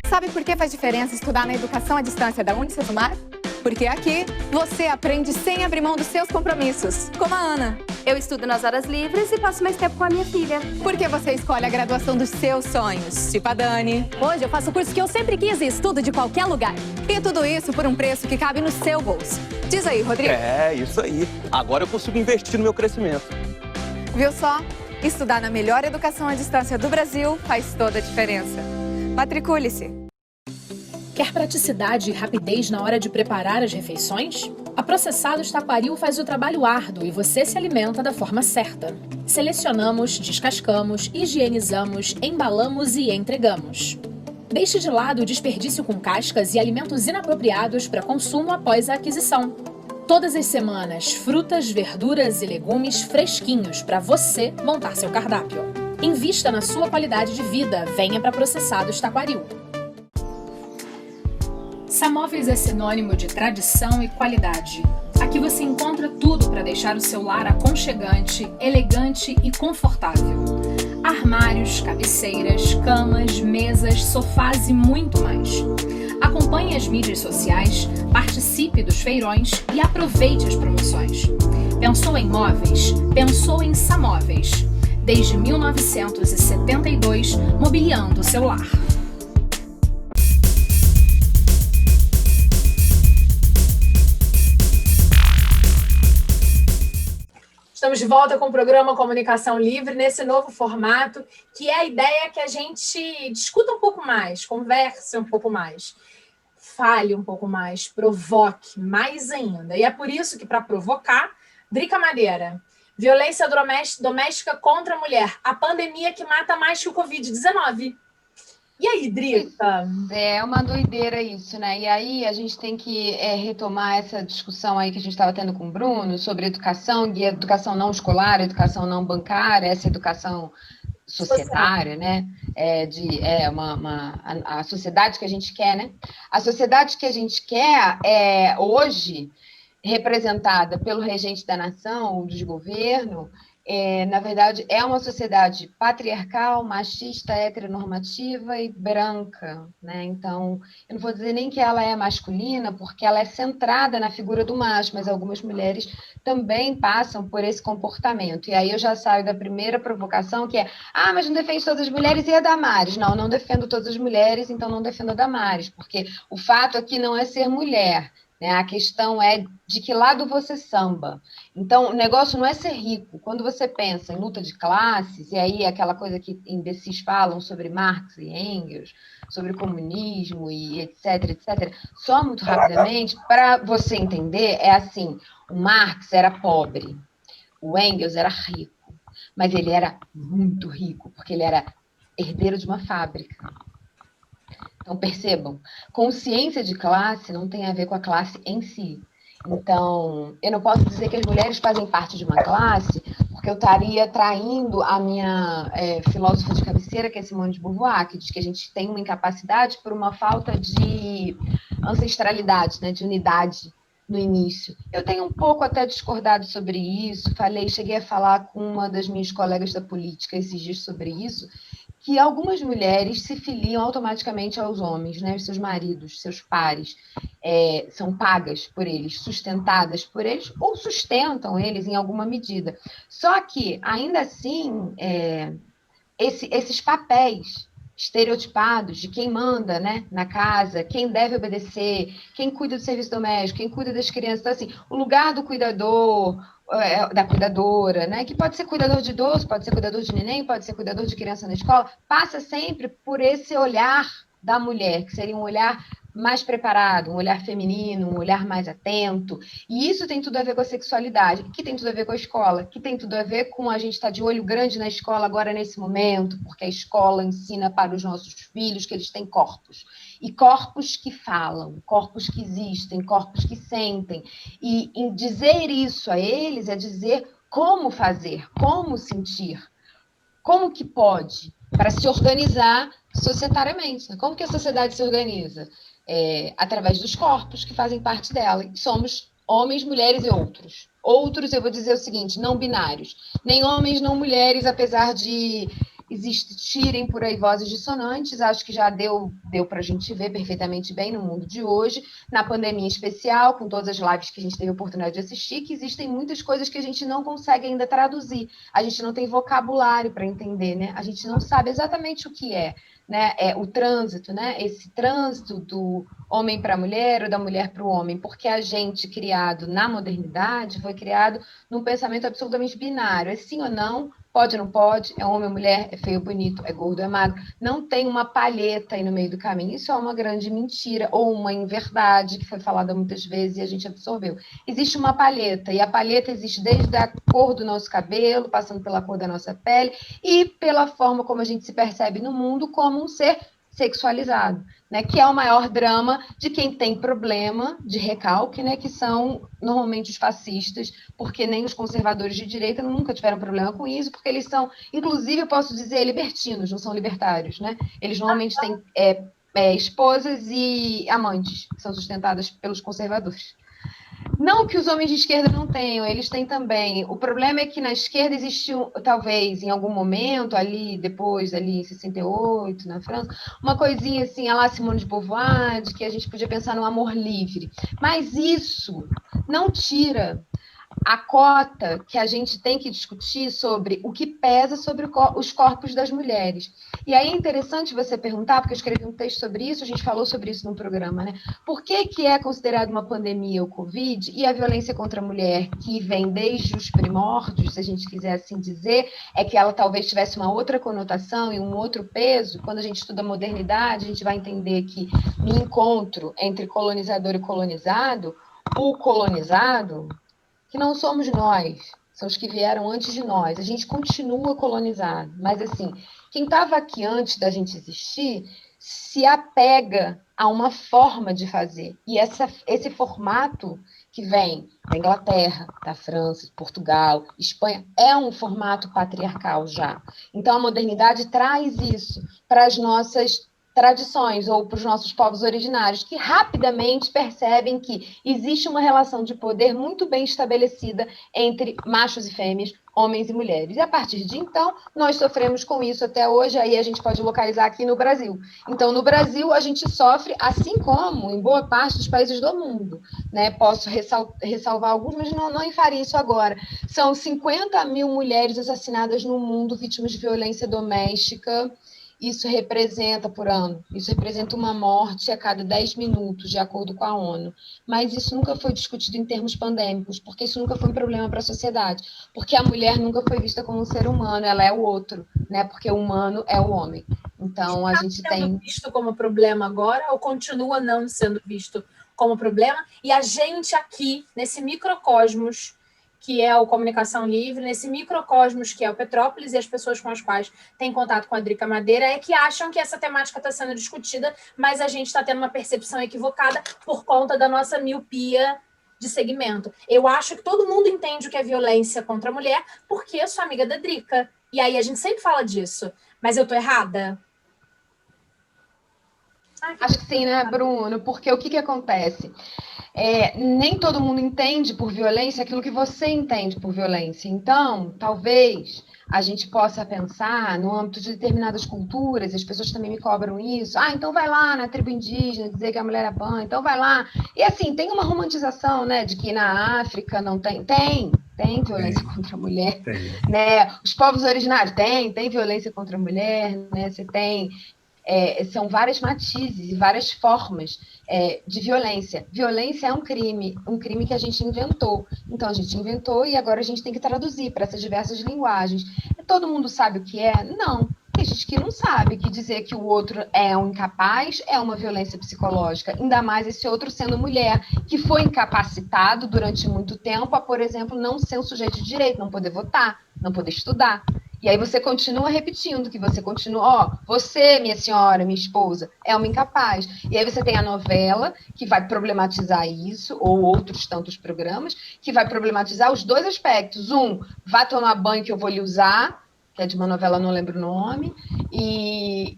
Speaker 11: Sabe por que faz diferença estudar na educação à distância da Unicesumar? Porque aqui você aprende sem abrir mão dos seus compromissos. Como a Ana.
Speaker 12: Eu estudo nas horas livres e passo mais tempo com a minha filha.
Speaker 11: Porque você escolhe a graduação dos seus sonhos. Tipo a Dani. Hoje eu faço o curso que eu sempre quis e estudo de qualquer lugar. E tudo isso por um preço que cabe no seu bolso. Diz aí, Rodrigo.
Speaker 13: É, isso aí. Agora eu consigo investir no meu crescimento.
Speaker 11: Viu só? Estudar na melhor educação à distância do Brasil faz toda a diferença. Matricule-se.
Speaker 7: Quer praticidade e rapidez na hora de preparar as refeições? A Processados Taquaril faz o trabalho árduo e você se alimenta da forma certa. Selecionamos, descascamos, higienizamos, embalamos e entregamos. Deixe de lado o desperdício com cascas e alimentos inapropriados para consumo após a aquisição. Todas as semanas, frutas, verduras e legumes fresquinhos para você montar seu cardápio. Invista na sua qualidade de vida. Venha para Processados Taquaril. Samóveis é sinônimo de tradição e qualidade. Aqui você encontra tudo para deixar o seu lar aconchegante, elegante e confortável. Armários, cabeceiras, camas, mesas, sofás e muito mais. Acompanhe as mídias sociais, participe dos feirões e aproveite as promoções. Pensou em móveis? Pensou em Samóveis. Desde 1972, mobiliando o seu lar.
Speaker 1: Estamos de volta com o programa Comunicação Livre, nesse novo formato, que é a ideia que a gente discuta um pouco mais, converse um pouco mais, fale um pouco mais, provoque mais ainda. E é por isso que, para provocar, Drica Madeira, violência doméstica contra a mulher, a pandemia que mata mais que o Covid-19. E aí, Drica?
Speaker 6: É uma doideira isso, né? E aí a gente tem que retomar essa discussão aí que a gente estava tendo com o Bruno sobre educação, e educação não escolar, educação não bancária, essa educação societária, né? A sociedade que a gente quer, né? A sociedade que a gente quer hoje, representada pelo regente da nação, ou do governo, na verdade, é uma sociedade patriarcal, machista, heteronormativa e branca, né? Então, eu não vou dizer nem que ela é masculina, porque ela é centrada na figura do macho, mas algumas mulheres também passam por esse comportamento. E aí eu já saio da primeira provocação, que é, mas não defende todas as mulheres e a Damares. Não, não defendo todas as mulheres, então não defendo a Damares, porque o fato aqui não é ser mulher, né? A questão é de que lado você samba. Então, o negócio não é ser rico. Quando você pensa em luta de classes, e aí aquela coisa que imbecis falam sobre Marx e Engels, sobre comunismo e etc, etc, só muito rapidamente, para você entender, é assim, o Marx era pobre, o Engels era rico, mas ele era muito rico, porque ele era herdeiro de uma fábrica. Então, percebam, consciência de classe não tem a ver com a classe em si. Então, eu não posso dizer que as mulheres fazem parte de uma classe, porque eu estaria traindo a minha filósofa de cabeceira, que é Simone de Beauvoir, que diz que a gente tem uma incapacidade por uma falta de ancestralidade, né, de unidade no início. Eu tenho um pouco até discordado sobre isso, cheguei a falar com uma das minhas colegas da política esses dias sobre isso, que algumas mulheres se filiam automaticamente aos homens, né? Os seus maridos, seus pares, são pagas por eles, sustentadas por eles, ou sustentam eles em alguma medida. Só que, ainda assim, esses papéis estereotipados de quem manda, né, na casa, quem deve obedecer, quem cuida do serviço doméstico, quem cuida das crianças. Então, assim, o lugar do cuidador, da cuidadora, né, que pode ser cuidador de idoso, pode ser cuidador de neném, pode ser cuidador de criança na escola, passa sempre por esse olhar da mulher, que seria um olhar mais preparado, um olhar feminino, um olhar mais atento. E isso tem tudo a ver com a sexualidade, que tem tudo a ver com a escola, que tem tudo a ver com a gente estar de olho grande na escola agora nesse momento, porque a escola ensina para os nossos filhos que eles têm corpos. E corpos que falam, corpos que existem, corpos que sentem. E em dizer isso a eles é dizer como fazer, como sentir, como que pode, para se organizar societariamente. Como que a sociedade se organiza? Através dos corpos que fazem parte dela. Somos homens, mulheres e outros. Outros, eu vou dizer o seguinte, não binários. Nem homens, não mulheres, apesar de existirem por aí vozes dissonantes, acho que já deu para a gente ver perfeitamente bem no mundo de hoje, na pandemia em especial, com todas as lives que a gente teve a oportunidade de assistir, que existem muitas coisas que a gente não consegue ainda traduzir. A gente não tem vocabulário para entender, né? A gente não sabe exatamente o que é, né? O trânsito, né? Esse trânsito do homem para a mulher ou da mulher para o homem, porque a gente, criado na modernidade, foi criado num pensamento absolutamente binário, é sim ou não, pode ou não pode, é homem ou mulher, é feio ou bonito, é gordo ou é magro, não tem uma palheta aí no meio do caminho, isso é uma grande mentira, ou uma inverdade, que foi falada muitas vezes e a gente absorveu. Existe uma palheta, e a palheta existe desde a cor do nosso cabelo, passando pela cor da nossa pele, e pela forma como a gente se percebe no mundo como um ser sexualizado, né, que é o maior drama de quem tem problema de recalque, né, que são normalmente os fascistas, porque nem os conservadores de direita nunca tiveram problema com isso, porque eles são, inclusive eu posso dizer, libertinos, não são libertários, né? Eles normalmente têm esposas e amantes, que são sustentadas pelos conservadores. Não que os homens de esquerda não tenham, eles têm também. O problema é que na esquerda existiu, talvez, em algum momento, depois em 68, na França, uma coisinha assim, a lá Simone de Beauvoir, de que a gente podia pensar no amor livre. Mas isso não tira a cota que a gente tem que discutir sobre o que pesa sobre os corpos das mulheres. E aí é interessante você perguntar, porque eu escrevi um texto sobre isso, a gente falou sobre isso no programa, né? Por que é considerado uma pandemia o Covid e a violência contra a mulher, que vem desde os primórdios, se a gente quiser assim dizer, é que ela talvez tivesse uma outra conotação e um outro peso. Quando a gente estuda a modernidade, a gente vai entender que no encontro entre colonizador e colonizado, o colonizado, que não somos nós, são os que vieram antes de nós. A gente continua colonizado, mas assim, quem estava aqui antes da gente existir se apega a uma forma de fazer. E esse formato que vem da Inglaterra, da França, de Portugal, Espanha, é um formato patriarcal já. Então a modernidade traz isso para as nossas tradições ou para os nossos povos originários, que rapidamente percebem que existe uma relação de poder muito bem estabelecida entre machos e fêmeas, homens e mulheres. E a partir de então, nós sofremos com isso até hoje, aí a gente pode localizar aqui no Brasil. Então, no Brasil, a gente sofre, assim como em boa parte dos países do mundo, né? Posso ressalvar alguns, mas não faria isso agora. São 50 mil mulheres assassinadas no mundo, vítimas de violência doméstica. Isso representa, por ano, isso representa uma morte a cada 10 minutos, de acordo com a ONU. Mas isso nunca foi discutido em termos pandêmicos, porque isso nunca foi um problema para a sociedade. Porque a mulher nunca foi vista como um ser humano, ela é o outro, né? Porque o humano é o homem. Então, a gente tem...
Speaker 1: Está sendo visto como problema agora ou continua não sendo visto como problema? E a gente aqui, nesse microcosmos, que é o Comunicação Livre, nesse microcosmos que é o Petrópolis, e as pessoas com as quais tem contato com a Drica Madeira, é que acham que essa temática está sendo discutida, mas a gente está tendo uma percepção equivocada por conta da nossa miopia de segmento. Eu acho que todo mundo entende o que é violência contra a mulher, porque eu sou amiga da Drica. E aí a gente sempre fala disso. Mas eu tô errada?
Speaker 6: Acho que sim, né, Bruno? Porque o que acontece? Nem todo mundo entende por violência aquilo que você entende por violência. Então, talvez a gente possa pensar no âmbito de determinadas culturas, as pessoas também me cobram isso. Então vai lá na tribo indígena dizer que a mulher é pã, então vai lá. E assim, tem uma romantização, né, de que na África não tem. Tem violência contra a mulher, né? Os povos originários tem violência contra a mulher, né? Você tem... são várias matizes e várias formas de violência. Violência é um crime que a gente inventou. Então, a gente inventou e agora a gente tem que traduzir para essas diversas linguagens. Todo mundo sabe o que é? Não. Tem gente que não sabe, que dizer que o outro é um incapaz é uma violência psicológica, ainda mais esse outro sendo mulher, que foi incapacitado durante muito tempo a, por exemplo, não ser um sujeito de direito, não poder votar, não poder estudar. E aí você continua repetindo, que você continua, você, minha senhora, minha esposa, é uma incapaz. E aí você tem a novela, que vai problematizar isso, ou outros tantos programas, que vai problematizar os dois aspectos. Um, vá tomar banho que eu vou lhe usar, que é de uma novela, não lembro o nome, e...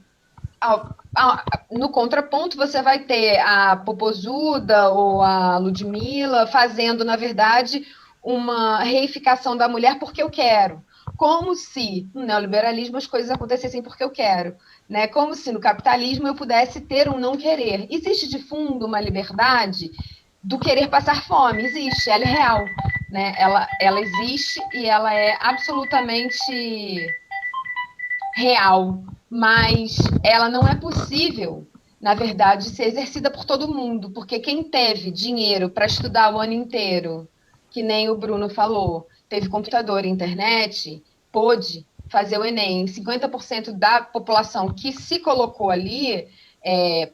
Speaker 6: no contraponto, você vai ter a Popozuda ou a Ludmilla fazendo, na verdade, uma reificação da mulher porque eu quero. Como se no neoliberalismo as coisas acontecessem porque eu quero, né? Como se no capitalismo eu pudesse ter um não querer. Existe de fundo uma liberdade do querer passar fome, existe, ela é real, né? Ela existe e ela é absolutamente real, mas ela não é possível, na verdade, ser exercida por todo mundo, porque quem teve dinheiro para estudar o ano inteiro, que nem o Bruno falou, teve computador e internet, pôde fazer o Enem. 50% da população que se colocou ali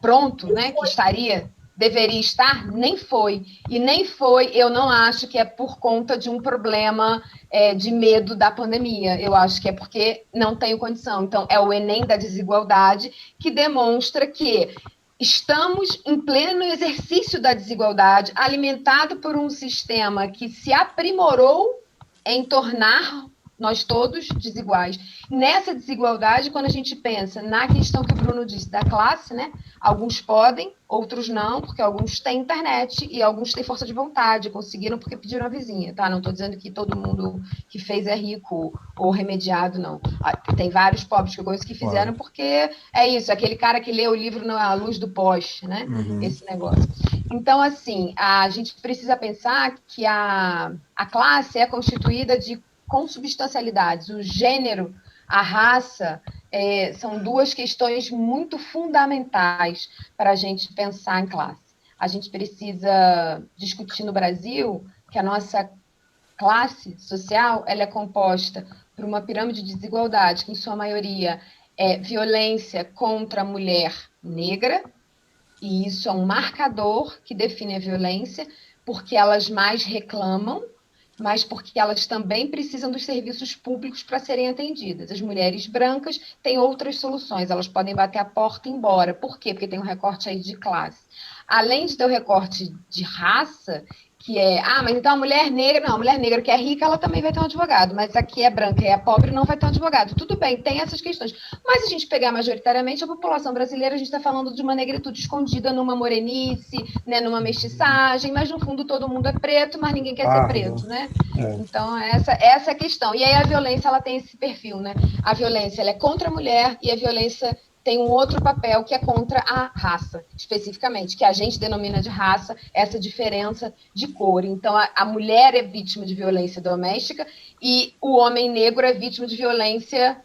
Speaker 6: pronto, né, que deveria estar, nem foi. E nem foi, eu não acho que é por conta de um problema de medo da pandemia. Eu acho que é porque não tenho condição. Então, é o Enem da desigualdade que demonstra que estamos em pleno exercício da desigualdade, alimentado por um sistema que se aprimorou em tornar nós todos desiguais. Nessa desigualdade, quando a gente pensa na questão que o Bruno disse da classe, né? Alguns podem, outros não, porque alguns têm internet e alguns têm força de vontade, conseguiram porque pediram a vizinha, tá? Não estou dizendo que todo mundo que fez é rico ou remediado, não. Tem vários pobres que eu conheço que fizeram porque é isso, aquele cara que lê o livro na luz do poste, né? Esse negócio. Então, assim, a gente precisa pensar que a classe é constituída de consubstancialidades. O gênero, a raça, são duas questões muito fundamentais para a gente pensar em classe. A gente precisa discutir no Brasil que a nossa classe social ela é composta por uma pirâmide de desigualdade, que em sua maioria é violência contra a mulher negra, e isso é um marcador que define a violência, porque elas mais reclamam, mas porque elas também precisam dos serviços públicos para serem atendidas. As mulheres brancas têm outras soluções, elas podem bater a porta e ir embora. Por quê? Porque tem um recorte aí de classe. Além de ter o recorte de raça, que é, mas então a mulher negra, não, a mulher negra que é rica, ela também vai ter um advogado, mas a que é branca e é pobre não vai ter um advogado. Tudo bem, tem essas questões. Mas se a gente pegar majoritariamente a população brasileira, a gente está falando de uma negritude escondida numa morenice, né, numa mestiçagem, mas no fundo todo mundo é preto, mas ninguém quer ser preto, né? Então essa é a questão. E aí a violência, ela tem esse perfil, né? A violência, ela é contra a mulher e a violência tem um outro papel que é contra a raça, especificamente, que a gente denomina de raça essa diferença de cor. Então, a mulher é vítima de violência doméstica e o homem negro é vítima de violência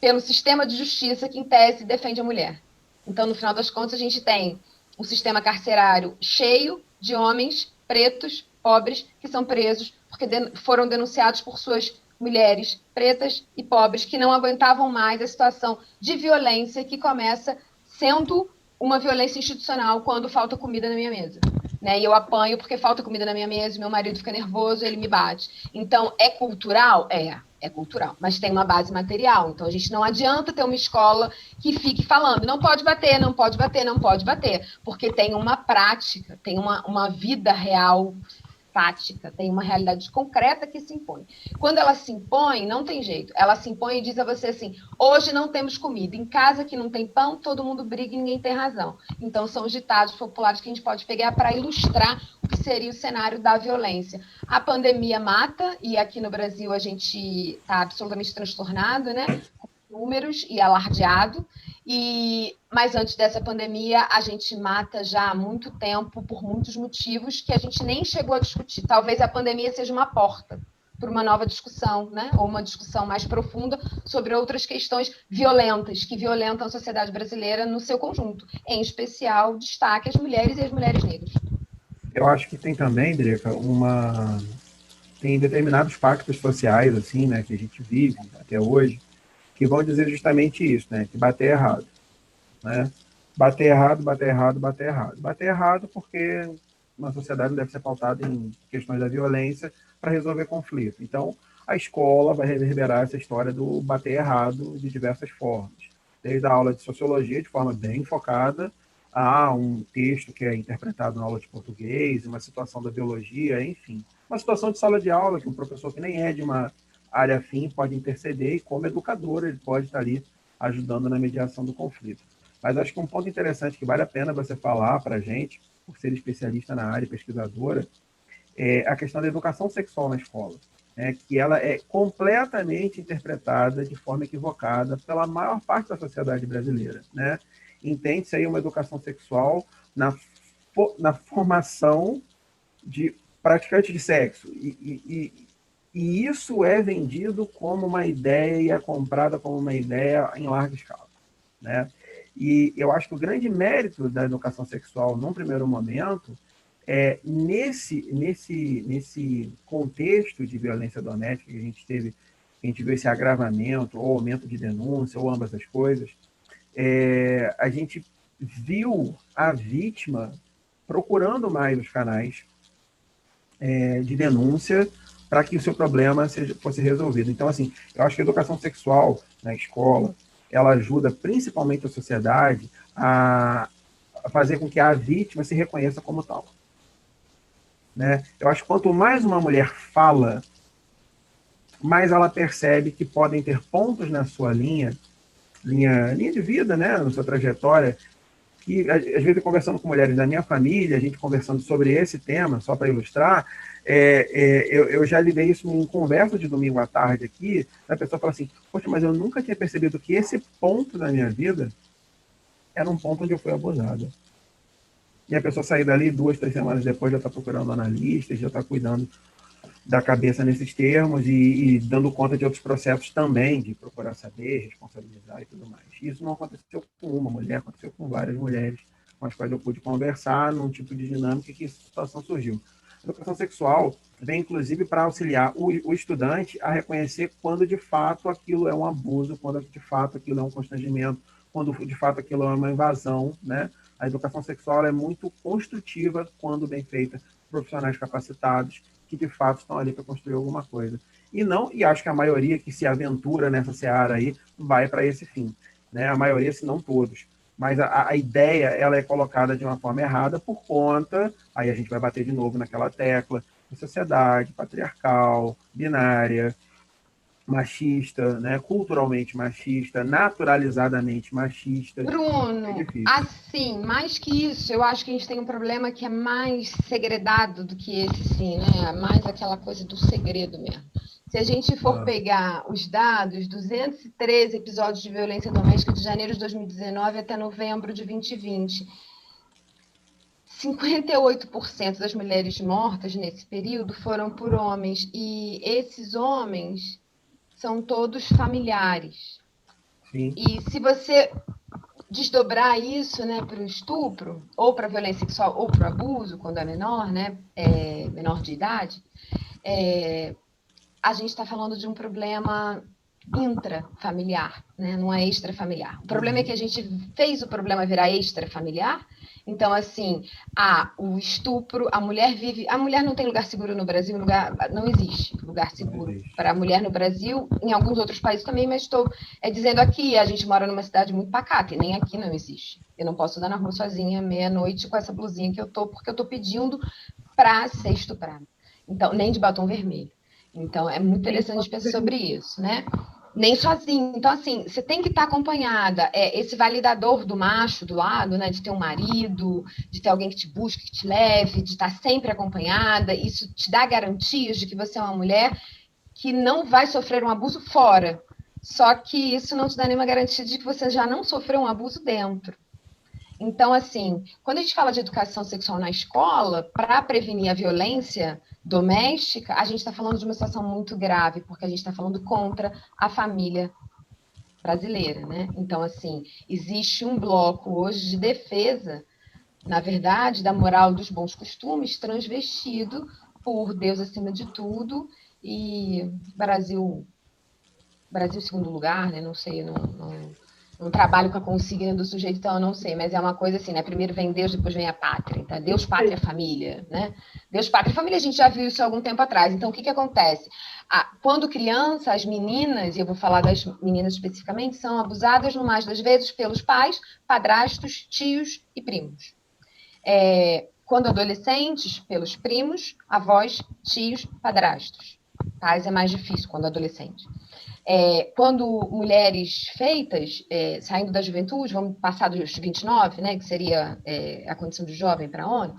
Speaker 6: pelo sistema de justiça que, em tese, defende a mulher. Então, no final das contas, a gente tem um sistema carcerário cheio de homens pretos, pobres, que são presos porque foram denunciados por suas mulheres pretas e pobres que não aguentavam mais a situação de violência que começa sendo uma violência institucional quando falta comida na minha mesa. Né? E eu apanho porque falta comida na minha mesa, meu marido fica nervoso, ele me bate. Então, é cultural? É cultural, mas tem uma base material. Então, a gente não adianta ter uma escola que fique falando não pode bater, não pode bater, não pode bater, porque tem uma prática, tem uma vida real fática, tem uma realidade concreta que se impõe. Quando ela se impõe, não tem jeito. Ela se impõe e diz a você assim, hoje não temos comida, em casa que não tem pão, todo mundo briga e ninguém tem razão. Então, são os ditados populares que a gente pode pegar para ilustrar o que seria o cenário da violência. A pandemia mata, e aqui no Brasil a gente está absolutamente transtornado, né? Números e alardeado, mas antes dessa pandemia a gente mata já há muito tempo por muitos motivos que a gente nem chegou a discutir. Talvez a pandemia seja uma porta para uma nova discussão, né? Ou uma discussão mais profunda sobre outras questões violentas que violentam a sociedade brasileira no seu conjunto, em especial destaque as mulheres e as mulheres negras.
Speaker 5: Eu acho que tem também, Drica, tem determinados pactos sociais assim, né, que a gente vive até hoje, que vão dizer justamente isso, né? Que bater é errado. Né? Bater errado, bater errado, bater errado. Bater errado porque uma sociedade não deve ser pautada em questões da violência para resolver conflito. Então, a escola vai reverberar essa história do bater errado de diversas formas. Desde a aula de sociologia, de forma bem focada, a um texto que é interpretado na aula de português, uma situação da biologia, enfim. Uma situação de sala de aula que um professor que nem é de uma área afim pode interceder e, como educador, ele pode estar ali ajudando na mediação do conflito. Mas acho que um ponto interessante que vale a pena você falar para a gente, por ser especialista na área e pesquisadora, é a questão da educação sexual na escola, né? Que ela é completamente interpretada de forma equivocada pela maior parte da sociedade brasileira. Né? Entende-se aí uma educação sexual na formação de praticantes de sexo. E isso é vendido como uma ideia e é comprada como uma ideia em larga escala. Né? E eu acho que o grande mérito da educação sexual, num primeiro momento, é nesse contexto de violência doméstica que a gente viu esse agravamento, ou aumento de denúncia, ou ambas as coisas, a gente viu a vítima procurando mais os canais de denúncia para que o seu problema fosse resolvido. Então, assim, eu acho que a educação sexual na escola, ela ajuda principalmente a sociedade a fazer com que a vítima se reconheça como tal. Né? Eu acho que quanto mais uma mulher fala, mais ela percebe que podem ter pontos na sua linha de vida, né? Na sua trajetória, que às vezes conversando com mulheres da minha família, a gente conversando sobre esse tema, só para ilustrar, eu já lidei isso em conversa de domingo à tarde aqui, a pessoa fala assim, poxa, mas eu nunca tinha percebido que esse ponto da minha vida era um ponto onde eu fui abusada. E a pessoa sair dali 2, 3 semanas depois já está procurando analista, já está cuidando da cabeça nesses termos e dando conta de outros processos também, de procurar saber, responsabilizar e tudo mais. Isso não aconteceu com uma mulher, aconteceu com várias mulheres com as quais eu pude conversar num tipo de dinâmica que essa situação surgiu. A educação sexual vem, inclusive, para auxiliar o estudante a reconhecer quando, de fato, aquilo é um abuso, quando, de fato, aquilo é um constrangimento, quando, de fato, aquilo é uma invasão, né? A educação sexual é muito construtiva quando bem feita, profissionais capacitados, que de fato estão ali para construir alguma coisa. E acho que a maioria que se aventura nessa seara aí vai para esse fim. Né? A maioria, se não todos. Mas a ideia, ela é colocada de uma forma errada por conta, aí a gente vai bater de novo naquela tecla, de sociedade patriarcal, binária, machista, né? Culturalmente machista, naturalizadamente machista.
Speaker 6: Bruno, assim, mais que isso, eu acho que a gente tem um problema que é mais segredado do que esse, sim, né? Mais aquela coisa do segredo mesmo. Se a gente for pegar os dados, 213 episódios de violência doméstica de janeiro de 2019 até novembro de 2020, 58% das mulheres mortas nesse período foram por homens, e esses homens são todos familiares. Sim. E se você desdobrar isso, né, para o estupro, ou para a violência sexual, ou para o abuso, quando é menor, né, menor de idade, a gente está falando de um problema intrafamiliar, né, não é extrafamiliar. O problema é que a gente fez o problema virar extrafamiliar. Então, assim, o estupro, a mulher não tem lugar seguro no Brasil, não existe lugar seguro para a mulher no Brasil, em alguns outros países também, mas estou dizendo aqui, a gente mora numa cidade muito pacata, e nem aqui não existe. Eu não posso andar na rua sozinha, meia-noite, com essa blusinha que eu tô, porque eu tô pedindo para ser estuprada. Então, nem de batom vermelho. Então, é muito interessante pensar sobre isso, né? Nem sozinho. Então, assim, você tem que estar acompanhada. Esse validador do macho do lado, né? De ter um marido, de ter alguém que te busque, que te leve, de estar sempre acompanhada. Isso te dá garantias de que você é uma mulher que não vai sofrer um abuso fora. Só que isso não te dá nenhuma garantia de que você já não sofreu um abuso dentro. Então, assim, quando a gente fala de educação sexual na escola, para prevenir a violência doméstica, a gente está falando de uma situação muito grave, porque a gente está falando contra a família brasileira, né? Então, assim, existe um bloco hoje de defesa, na verdade, da moral dos bons costumes, transvestido por Deus acima de tudo e Brasil segundo lugar, né? Não sei, não trabalho com a consigna do sujeito, então eu não sei, mas é uma coisa assim, né? Primeiro vem Deus, depois vem a pátria, tá? Deus, pátria, família, né? Deus, pátria e família, a gente já viu isso há algum tempo atrás. Então, o que acontece? Quando criança, as meninas, e eu vou falar das meninas especificamente, são abusadas, no mais das vezes, pelos pais, padrastos, tios e primos. Quando adolescentes, pelos primos, avós, tios, padrastos. Pais é mais difícil quando adolescente. Quando mulheres feitas, saindo da juventude, vamos passar dos 29, né, que seria a condição de jovem para a ONU,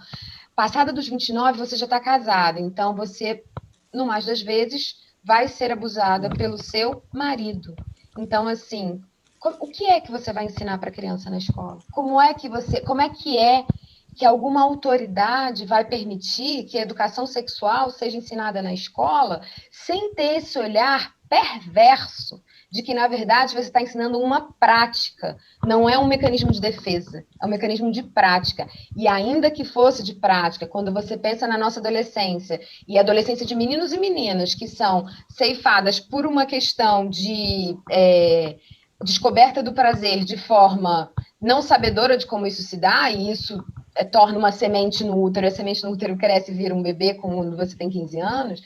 Speaker 6: passada dos 29, você já está casada, então você, no mais das vezes, vai ser abusada pelo seu marido. Então, assim, o que é que você vai ensinar para a criança na escola? Como é que alguma autoridade vai permitir que a educação sexual seja ensinada na escola sem ter esse olhar perverso de que, na verdade, você está ensinando uma prática, não é um mecanismo de defesa, é um mecanismo de prática. E ainda que fosse de prática, quando você pensa na nossa adolescência, e a adolescência de meninos e meninas que são ceifadas por uma questão de descoberta do prazer de forma não sabedora de como isso se dá, e isso torna uma semente no útero, a semente no útero cresce e vira um bebê quando você tem 15 anos,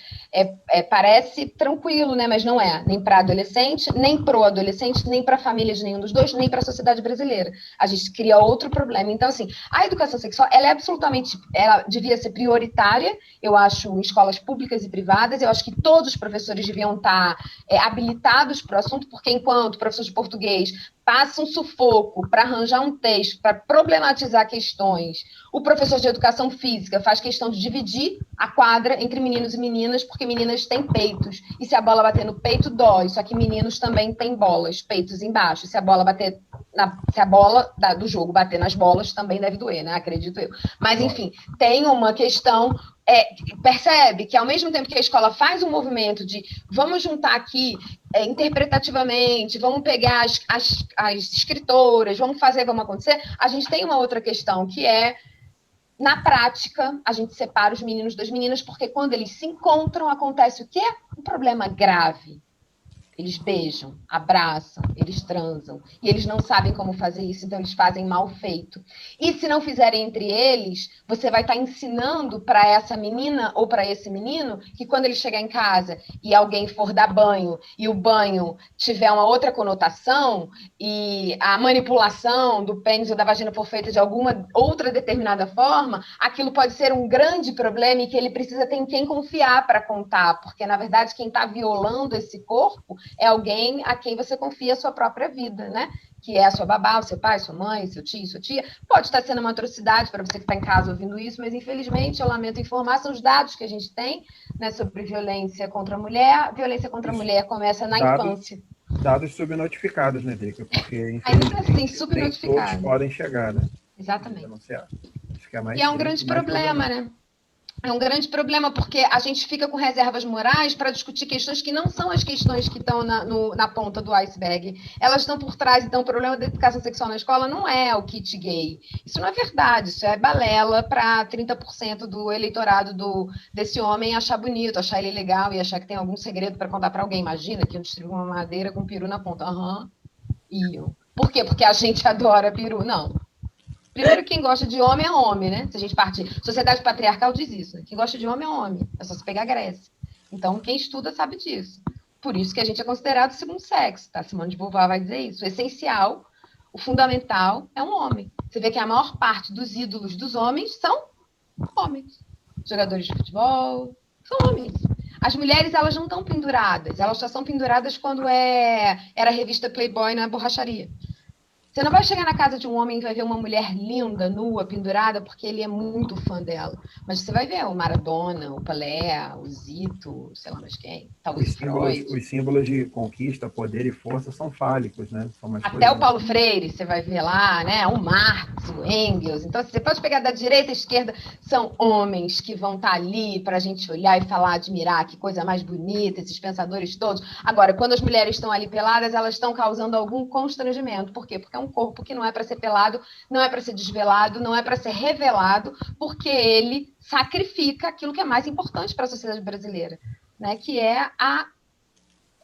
Speaker 6: parece tranquilo, né? Mas não é, nem para adolescente, nem pro adolescente, nem para a família de nenhum dos dois, nem para a sociedade brasileira. A gente cria outro problema. Então, assim, a educação sexual, ela devia ser prioritária, eu acho, em escolas públicas e privadas, eu acho que todos os professores deviam estar habilitados para o assunto, porque enquanto professor de português passa um sufoco para arranjar um texto, para problematizar questões, o professor de educação física faz questão de dividir a quadra entre meninos e meninas, porque meninas têm peitos, e se a bola bater no peito, dói, só que meninos também têm bolas, peitos embaixo, se a bola do jogo bater nas bolas, também deve doer, né? Acredito eu. Mas, enfim, tem uma questão... percebe que ao mesmo tempo que a escola faz um movimento de vamos juntar aqui interpretativamente, vamos pegar as escritoras, vamos acontecer, a gente tem uma outra questão que na prática, a gente separa os meninos das meninas, porque quando eles se encontram, acontece o quê? Um problema grave. Eles beijam, abraçam, eles transam. E eles não sabem como fazer isso, então eles fazem mal feito. E se não fizerem entre eles, você vai estar ensinando para essa menina ou para esse menino que quando ele chegar em casa e alguém for dar banho e o banho tiver uma outra conotação e a manipulação do pênis ou da vagina for feita de alguma outra determinada forma, aquilo pode ser um grande problema e que ele precisa ter em quem confiar para contar, porque na verdade quem está violando esse corpo é alguém a quem você confia a sua própria vida, né? Que é a sua babá, o seu pai, sua mãe, seu tio, sua tia. Pode estar sendo uma atrocidade para você que está em casa ouvindo isso, mas infelizmente, eu lamento informar, são os dados que a gente tem, né, sobre violência contra a mulher. Violência contra a mulher começa na infância.
Speaker 5: Dados subnotificados, né, Drica? Porque
Speaker 6: ainda assim, subnotificados.
Speaker 5: Todos podem chegar, né?
Speaker 6: Exatamente.
Speaker 5: Isso que é mais
Speaker 6: e é um grande problema, né? É um grande problema, porque a gente fica com reservas morais para discutir questões que não são as questões que estão na ponta do iceberg. Elas estão por trás. Então, o problema da educação sexual na escola não é o kit gay. Isso não é verdade. Isso é balela para 30% do eleitorado desse homem achar bonito, achar ele legal e achar que tem algum segredo para contar para alguém. Imagina que eu distribuo uma madeira com peru na ponta. Por quê? Porque a gente adora peru? Não. Primeiro, quem gosta de homem é homem, né? Se a gente partir... Sociedade patriarcal diz isso, né? Quem gosta de homem é homem. É só se pegar a Grécia. Então, quem estuda sabe disso. Por isso que a gente é considerado segundo sexo, tá? Simone de Beauvoir vai dizer isso. O essencial, o fundamental é um homem. Você vê que a maior parte dos ídolos dos homens são homens. Jogadores de futebol são homens. As mulheres, elas não estão penduradas. Elas só são penduradas quando era a revista Playboy na borracharia. Você não vai chegar na casa de um homem e vai ver uma mulher linda, nua, pendurada, porque ele é muito fã dela. Mas você vai ver o Maradona, o Pelé, o Zito, sei lá mais quem, talvez
Speaker 5: os símbolos de conquista, poder e força são fálicos, né?
Speaker 6: Até o Paulo Freire, você vai ver lá, né? O Marx, o Engels. Então, você pode pegar da direita à esquerda, são homens que vão estar ali para a gente olhar e falar, admirar, que coisa mais bonita, esses pensadores todos. Agora, quando as mulheres estão ali peladas, elas estão causando algum constrangimento. Por quê? Porque é um corpo que não é para ser pelado, não é para ser desvelado, não é para ser revelado, porque ele sacrifica aquilo que é mais importante para a sociedade brasileira, né? Que é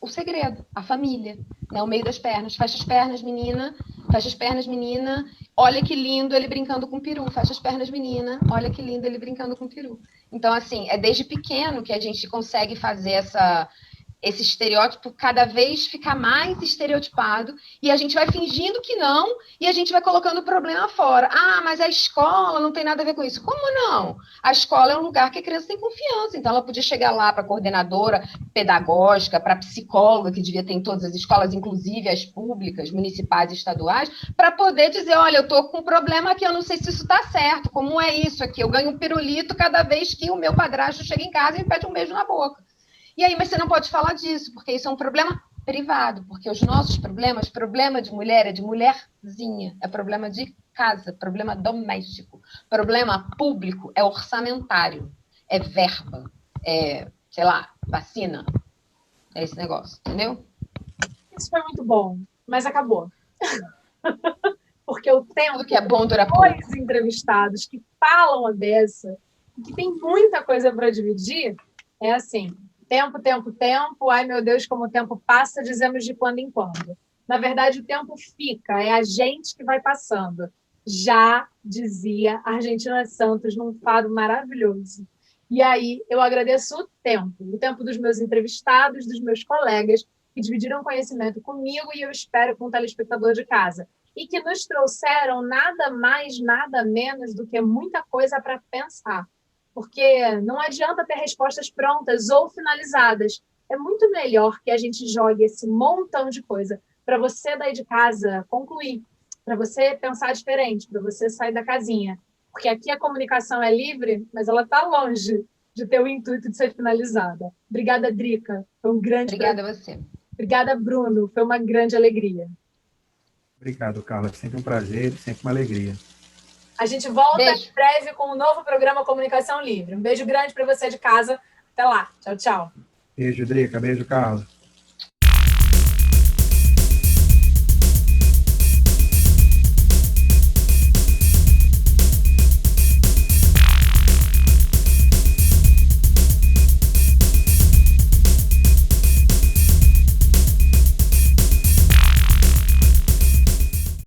Speaker 6: o segredo, a família, né? O meio das pernas. Fecha as pernas, menina. Fecha as pernas, menina. Olha que lindo ele brincando com o peru. Fecha as pernas, menina. Olha que lindo ele brincando com o peru. Então, assim, é desde pequeno que a gente consegue fazer esse estereótipo cada vez ficar mais estereotipado e a gente vai fingindo que não e a gente vai colocando o problema fora. Ah, mas a escola não tem nada a ver com isso. Como não? A escola é um lugar que a criança tem confiança, então ela podia chegar lá para a coordenadora pedagógica, para a psicóloga, que devia ter em todas as escolas, inclusive as públicas, municipais e estaduais, para poder dizer, olha, eu estou com um problema aqui, eu não sei se isso está certo, como é isso aqui? Eu ganho um pirulito cada vez que o meu padrasto chega em casa e me pede um beijo na boca. E aí, mas você não pode falar disso, porque isso é um problema privado, porque os nossos problemas, problema de mulher é de mulherzinha, é problema de casa, problema doméstico, problema público é orçamentário, é verba, é, sei lá, vacina, é esse negócio, entendeu?
Speaker 1: Isso foi muito bom, mas acabou. Porque eu tenho
Speaker 6: tudo que é bom dura pouco.
Speaker 1: Dois entrevistados que falam a beça, que tem muita coisa para dividir, é assim... Tempo, ai meu Deus, como o tempo passa, dizemos de quando em quando. Na verdade, o tempo fica, é a gente que vai passando. Já dizia Argentina Santos num fado maravilhoso. E aí eu agradeço o tempo dos meus entrevistados, dos meus colegas, que dividiram conhecimento comigo e eu espero com o telespectador de casa. E que nos trouxeram nada mais, nada menos do que muita coisa para pensar. Porque não adianta ter respostas prontas ou finalizadas. É muito melhor que a gente jogue esse montão de coisa para você daí de casa concluir, para você pensar diferente, para você sair da casinha. Porque aqui a comunicação é livre, mas ela está longe de ter o intuito de ser finalizada. Obrigada, Drica. Foi um grande
Speaker 6: Obrigada a você.
Speaker 1: Obrigada, Bruno. Foi uma grande alegria.
Speaker 5: Obrigado, Carla. Sempre um prazer, sempre uma alegria.
Speaker 1: A gente volta em breve com um novo programa Comunicação Livre. Um beijo grande para você de casa. Até lá. Tchau, tchau.
Speaker 5: Beijo, Drica. Beijo, Carla.